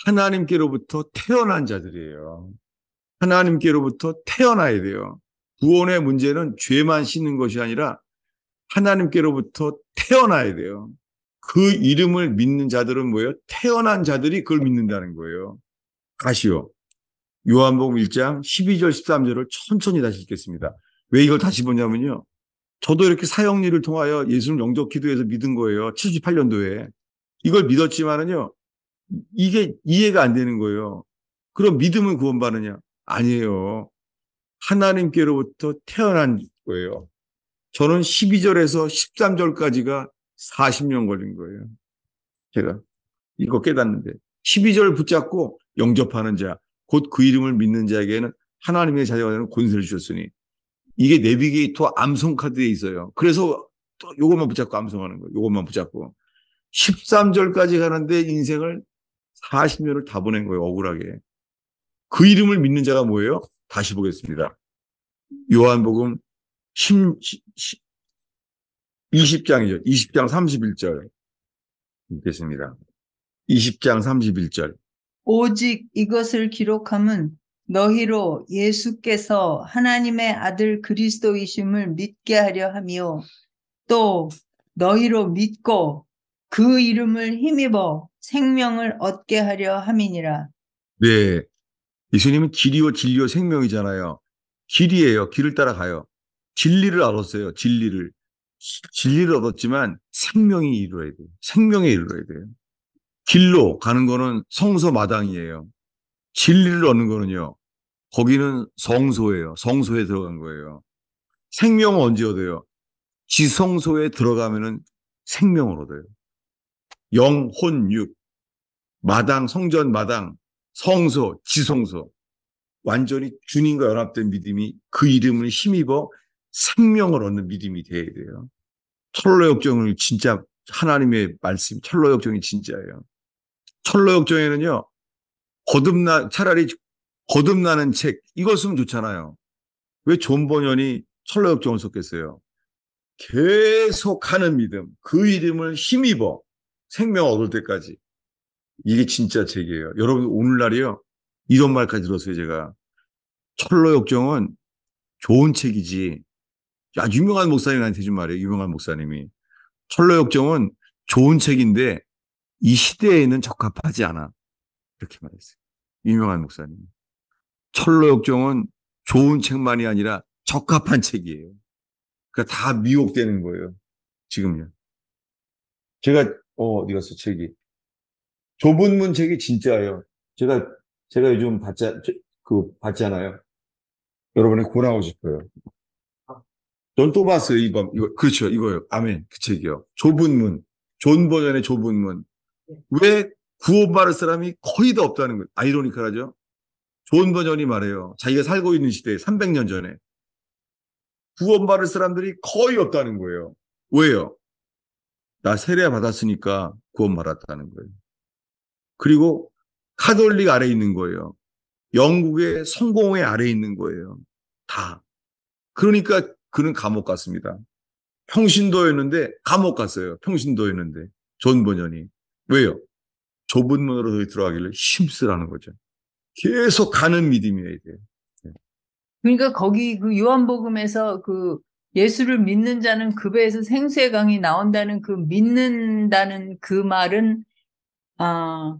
하나님께로부터 태어난 자들이에요. 하나님께로부터 태어나야 돼요. 구원의 문제는 죄만 씻는 것이 아니라 하나님께로부터 태어나야 돼요. 그 이름을 믿는 자들은 뭐예요? 태어난 자들이 그걸 믿는다는 거예요. 다시요. 요한복음 1장 12절 13절을 천천히 다시 읽겠습니다. 왜 이걸 다시 보냐면요. 저도 이렇게 사형리를 통하여 예수를 영접 기도해서 믿은 거예요. 78년도에. 이걸 믿었지만은요. 이게 이해가 안 되는 거예요. 그럼 믿음은 구원받느냐? 아니에요. 하나님께로부터 태어난 거예요. 저는 12절에서 13절까지가 40년 걸린 거예요. 제가 이거 깨닫는데 12절 붙잡고 영접하는 자, 곧 그 이름을 믿는 자에게는 하나님의 자녀가 되는 권세를 주셨으니 이게 내비게이터 암송 카드에 있어요. 그래서 또 요것만 붙잡고 암송하는 거예요. 요것만 붙잡고 13절까지 가는데 인생을 40년을 다 보낸 거예요. 억울하게. 그 이름을 믿는 자가 뭐예요? 다시 보겠습니다. 요한복음 20장이죠. 20장 31절 읽겠습니다. 20장 31절. 오직 이것을 기록함은 너희로 예수께서 하나님의 아들 그리스도이심을 믿게 하려 하며 또 너희로 믿고 그 이름을 힘입어 생명을 얻게 하려 함이니라. 네. 예수님은 길이요 진리요 생명이잖아요. 길이에요. 길을 따라가요. 진리를 얻었어요. 진리를 얻었지만 생명이 이루어야 돼요. 생명에 이르러야 돼요. 길로 가는 거는 성소 마당이에요. 진리를 얻는 거는요. 거기는 성소예요. 성소에 들어간 거예요. 생명은 언제 얻어요? 지성소에 들어가면은 생명을 얻어요. 영, 혼, 육, 마당, 성전 마당, 성소, 지성소. 완전히 주님과 연합된 믿음이 그 이름을 힘입어 생명을 얻는 믿음이 돼야 돼요. 철로역정을 진짜 하나님의 말씀, 철로역정이 진짜예요. 철로역정에는요, 차라리 거듭나는 책, 이거 쓰면 좋잖아요. 왜 존 버년이 철로역정을 썼겠어요? 계속하는 믿음, 그 이름을 힘입어 생명 얻을 때까지. 이게 진짜 책이에요. 여러분, 오늘날이요, 이런 말까지 들었어요, 제가. 철로역정은 좋은 책이지. 야, 유명한 목사님한테 해준 말이에요. 유명한 목사님이. 철로역정은 좋은 책인데 이 시대에는 적합하지 않아. 이렇게 말했어요. 유명한 목사님. 철로역정은 좋은 책만이 아니라 적합한 책이에요. 그러니까 다 미혹되는 거예요. 지금요. 제가 어디 갔어 책이. 좁은 문 책이 진짜예요. 제가 요즘 봤잖아요. 여러분이 권하고 싶어요. 전 또 봤어요. 이거 그렇죠. 이거요. 아멘. 그 책이요. 좁은 문. 존 버전의 좁은 문. 왜 구원받을 사람이 거의 다 없다는 거예요. 아이러니컬하죠. 존 버전이 말해요. 자기가 살고 있는 시대에 300년 전에 구원받을 사람들이 거의 없다는 거예요. 왜요? 나 세례 받았으니까 구원받았다는 거예요. 그리고 카톨릭 아래 있는 거예요. 영국의 성공회 아래 있는 거예요. 다. 그러니까 그는 감옥 갔습니다. 평신도였는데 감옥 갔어요. 평신도였는데 존 버전이. 왜요? 좁은 문으로 들어가길래 힘쓰라는 거죠. 계속 가는 믿음이어야 돼요. 그러니까 거기 그 요한복음에서 그 예수를 믿는 자는 그 배에서 생수의 강이 나온다는 그 믿는다는 그 말은 아,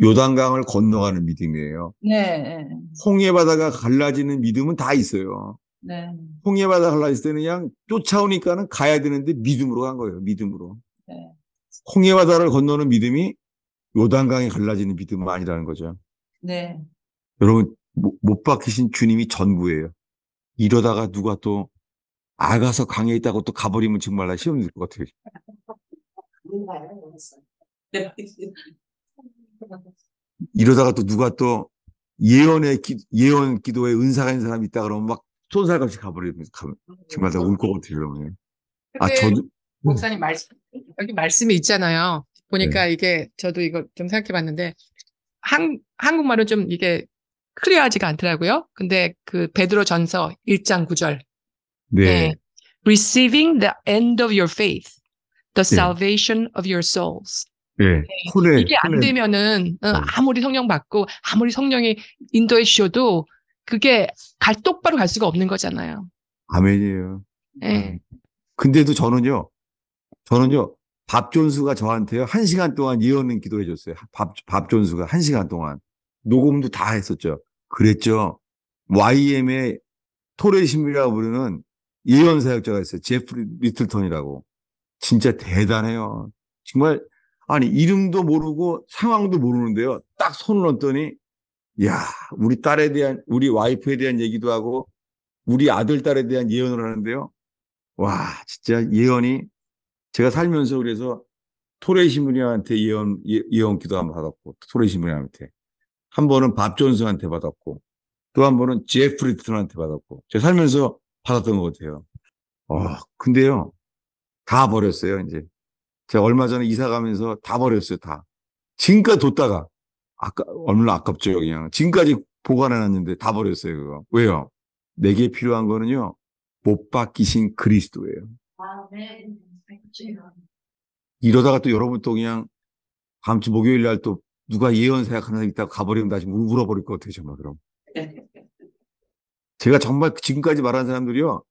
요단강을 건너가는 믿음이에요. 네, 홍해 바다가 갈라지는 믿음은 다 있어요. 네, 홍해 바다 갈라질 때는 그냥 쫓아오니까는 가야 되는데 믿음으로 간 거예요. 믿음으로. 네, 홍해 바다를 건너는 믿음이 요단강이 갈라지는 믿음은 아니라는 거죠. 네. 여러분 못 박히신 주님이 전부예요. 이러다가 누가 또 아가서 강에 있다고 또 가버리면 정말 나 시험 될 것 같아요. 이러다가 또 누가 또 예언 기도에 은사가 있는 사람이 있다 그러면 막 쏜살같이 가버리면 정말 다 울 것 같아요. 아, 근데 저도. 목사님 여기 말씀이 있잖아요. 보니까 네. 이게 저도 이거 좀 생각해 봤는데 한국말은 좀 이게 클리어하지가 않더라고요. 근데 그 베드로 전서 1장 9절. 네. 예. Receiving the end of your faith, the 네. salvation of your souls. 네. 혼에, 이게 안 되면은 네. 아무리 성령 받고 아무리 성령이 인도해 주셔도 그게 똑바로 갈 수가 없는 거잖아요. 아멘이에요. 예. 근데도 저는요, 밥 존수가 저한테요, 1시간 동안 예언은 기도해 줬어요. 밥 존수가 1시간 동안. 녹음도 다 했었죠. 그랬죠. YM의 토레신이라고 부르는 예언 사역자가 있어요. 제프리 리틀턴이라고. 진짜 대단해요. 정말, 아니, 이름도 모르고 상황도 모르는데요. 딱 손을 얹더니, 야, 우리 와이프에 대한 얘기도 하고, 우리 아들, 딸에 대한 예언을 하는데요. 와, 진짜 예언이, 제가 살면서 그래서 토레 신부님한테 예언 기도 한번 받았고, 토레 신부님한테. 한 번은 밥 존슨한테 받았고, 또 한 번은 제프리 리틀턴한테 받았고, 제가 살면서 받았던 것 같아요. 근데요, 다 버렸어요, 이제. 제가 얼마 전에 이사 가면서 다 버렸어요, 다. 지금까지 뒀다가, 얼마나 아깝죠, 그냥. 지금까지 보관해놨는데 다 버렸어요, 그거. 왜요? 내게 필요한 거는요, 못 바뀌신 그리스도예요. 이러다가 또 여러분 또 그냥, 다음 주 목요일 날 또 누가 예언 사역 하나 있다가 가버리면 나 지금 울어버릴 것 같아요, 정말, 그럼. 제가 정말 지금까지 말한 사람들이요,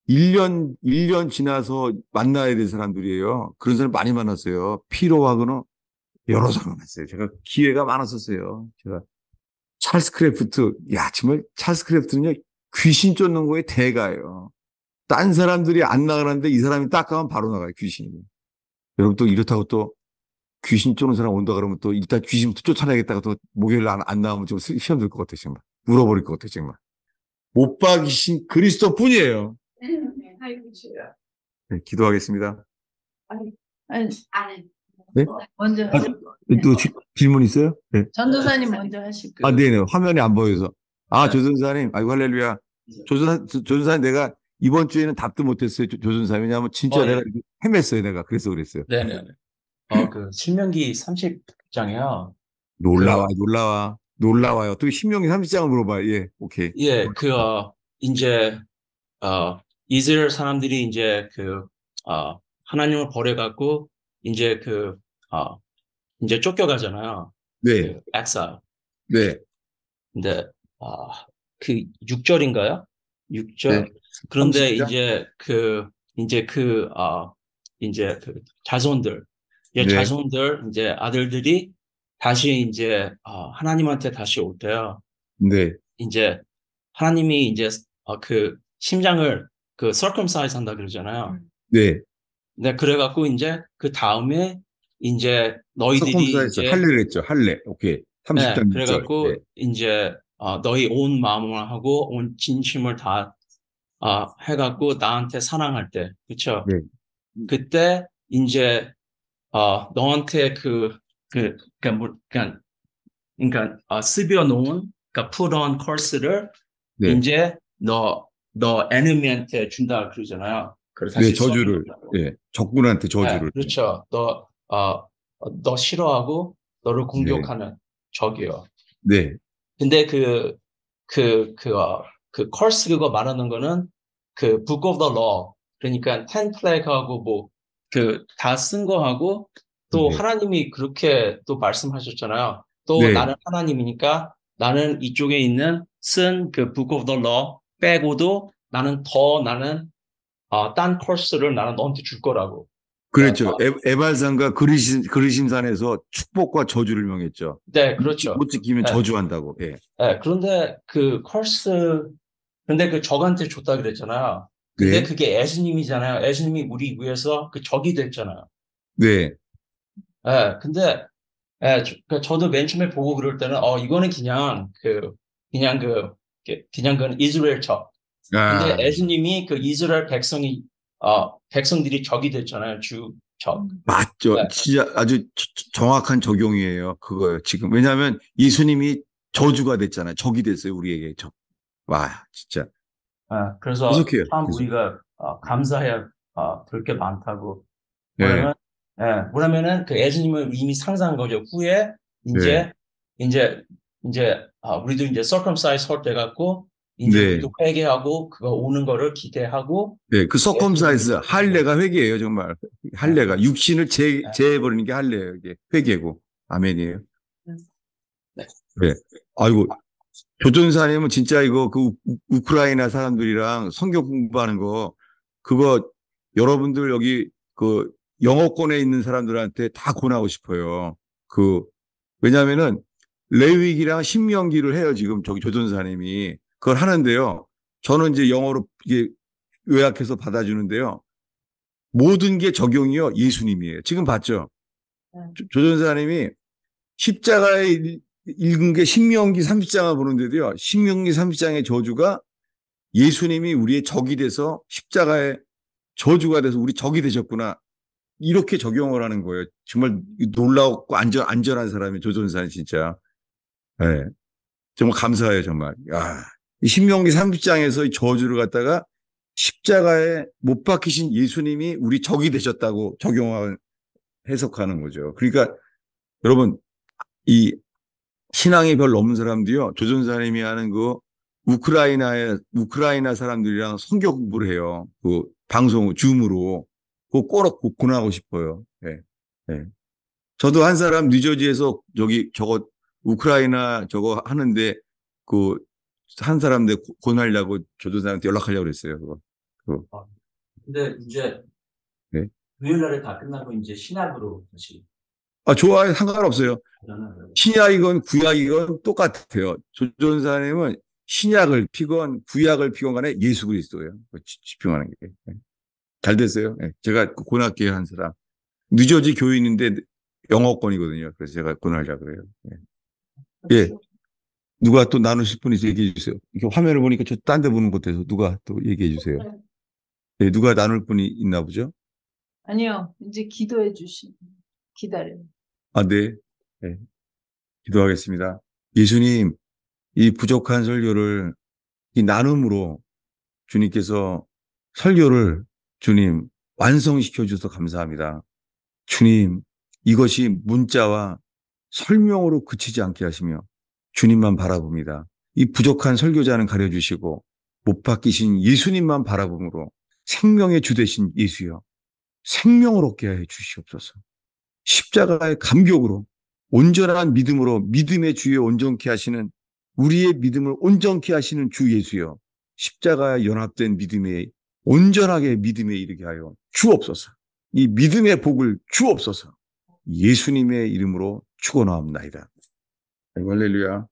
1년 지나서 만나야 될 사람들이에요. 그런 사람 많이 만났어요. 피로하거나 여러 사람 만났어요. 제가 기회가 많았었어요. 제가 찰스 크래프트, 정말 찰스 크래프트는요, 귀신 쫓는 거에 대가예요. 딴 사람들이 안 나가는데 이 사람이 딱 가면 바로 나가요, 귀신이. 여러분 또 이렇다고 또 귀신 쫓는 사람 온다 그러면 또 일단 귀신부터 쫓아내야겠다가 또 목요일 안 나오면 좀 시험 될 것 같아요, 정말. 울어버릴 것 같아요, 정말. 못 박이신 그리스도 뿐이에요. 네, 기도하겠습니다. 아니, 네? 먼저 또 질문 있어요? 네. 전도사님 먼저 하실게요. 네네. 화면이 안 보여서. 조전사님, 아이고, 할렐루야. 조전사님, 내가 이번 주에는 답도 못했어요. 조전사님. 왜냐하면 진짜 내가 헤맸어요, 내가. 그래서 그랬어요. 네네. 신명기 30장이요. 놀라워요. 또 신명기 30장을 물어봐요. 예, 오케이. 이제, 이스라엘 사람들이 이제 하나님을 버려갖고, 이제 이제 쫓겨가잖아요. 네, exile. 네, 근데, 6절인가요? 6절. 네. 그런데 30장? 이제 그 자손들, 이제 네. 자손들, 이제 아들들이 다시 이제, 하나님한테 다시 올 때요. 네. 이제 하나님이 이제, 그 심장을 그 circumcise 한다 그러잖아요. 네. 네, 그래갖고 이제 그 다음에 이제 너희들이 서컴사이즈 이제 할례를 했죠. 할례. 오케이. 네, 30장 6절. 네. 그래갖고 이제 너희 온 마음을 하고 온 진심을 다 해갖고 나한테 사랑할 때, 그쵸? 네. 그때 이제 너한테 습여 놓은 put on course를 네. 이제 너 enemy한테 준다 그러잖아요. 그래서 네, 다시 저주를. 써준다고. 예. 적군한테 네, 저주를. 그렇죠. 너 싫어하고 너를 네. 공격하는 적이요. 네. 근데 course 그거 말하는 거는 그 book of the law. 그러니까 10 plague하고 뭐, 다 쓴 거하고 또 네. 하나님이 그렇게 또 말씀하셨잖아요. 또 네. 나는 하나님이니까 나는 이쪽에 있는 쓴 그 book of the law 빼고도 나는 딴 코스를 나는 너한테 줄 거라고. 그렇죠. 에발산과 그리심산에서 축복과 저주를 명했죠. 네, 그렇죠. 못 지키면 네, 저주한다고. 예. 네, 그런데 근데 그 적한테 줬다 그랬잖아요. 근데 네. 그게 예수님이잖아요. 예수님이 우리 위해서 그 적이 됐잖아요. 네. 예, 근데, 저도 맨 처음에 보고 그럴 때는, 이거는 그냥 그 이스라엘 적. 근데 아, 예수님이 그 이스라엘 백성들이 적이 됐잖아요. 주 적. 맞죠. 네, 진짜 아주 정확한 적용이에요. 그거요. 지금. 왜냐하면 예수님이 저주가 됐잖아요. 적이 됐어요. 우리에게 적. 와, 진짜. 그래서 계속해요. 참 계속. 우리가 감사해야 될 게 많다고. 네. 뭐냐면, 뭐냐면은 그 예수님을 이미 상상한 거죠. 후에 네. 이제 우리도 이제 circumcise 할 때 갖고 이제 네. 우리도 회개하고 그거 오는 거를 기대하고 네. 그 예수님을 서컴사이즈 할례가 회개예요. 정말. 할례가. 육신을 제해버리는 게 할례예요. 이게 회개고. 아멘이에요. 네. 네. 아이고. 조전사님은 진짜 이거 우크라이나 사람들이랑 성경 공부하는 거 그거 여러분들 여기 그 영어권에 있는 사람들한테 다 권하고 싶어요. 왜냐면은 레위기랑 신명기를 해요. 지금 저기 조전사님이 그걸 하는데요. 저는 이제 영어로 이게 요약해서 받아주는데요. 모든 게 적용이요. 예수님이에요. 지금 봤죠? 조전사님이 십자가에 읽은 게 신명기 30장을 보는데도요. 신명기 30장의 저주가 예수님이 우리의 적이 돼서 십자가의 저주가 돼서 우리 적이 되셨구나. 이렇게 적용을 하는 거예요. 정말 놀라웠고 안전한 사람이 조전사는 진짜. 네. 정말 감사해요, 정말. 야, 이 신명기 30장에서 이 저주를 갖다가 십자가에 못 박히신 예수님이 우리 적이 되셨다고 해석하는 거죠. 그러니까 여러분, 이 신앙이 별로 없는 사람도요, 조전사님이 하는 우크라이나 사람들이랑 성경 공부를 해요. 방송, 줌으로. 그거 꼭 권하고 싶어요. 네. 네. 저도 한 사람 뉴저지에서 우크라이나 저거 하는데, 한 사람한테 권하려고 조전사한테 연락하려고 그랬어요. 그거. 근데 이제 네. 금요일 날에 다 끝나고 이제 신학으로 다시. 좋아요. 상관없어요. 신약이건 구약이건 똑같아요. 조전사님은 신약을 피건 구약을 피건 간에 예수 그리스도예요. 집중하는 게. 잘 됐어요. 제가 권할게요, 한 사람. 뉴저지 교인인데 영어권이거든요. 그래서 제가 권하려고 그래요. 예. 누가 또 나누실 분이 얘기해 주세요. 이렇게 화면을 보니까 저 딴 데 보는 것 같아서 누가 또 얘기해 주세요. 예, 누가 나눌 분이 있나 보죠? 아니요, 이제 기도해 주시. 기다려요. 네. 네. 기도하겠습니다. 예수님, 이 부족한 설교를 이 나눔으로 주님께서 설교를 주님 완성시켜 주셔서 감사합니다. 주님, 이것이 문자와 설명으로 그치지 않게 하시며 주님만 바라봅니다. 이 부족한 설교자는 가려주시고 못 바뀌신 예수님만 바라봄으로 생명의 주 되신 예수여 생명을 얻게 해 주시옵소서. 십자가의 감격으로 온전한 믿음으로 믿음의 주에 온전케 하시는 우리의 믿음을 온전케 하시는 주 예수여 십자가에 연합된 믿음에 온전하게 믿음에 이르게 하여 주옵소서. 이 믿음의 복을 주옵소서. 예수님의 이름으로 축원하옵나이다. 할렐루야.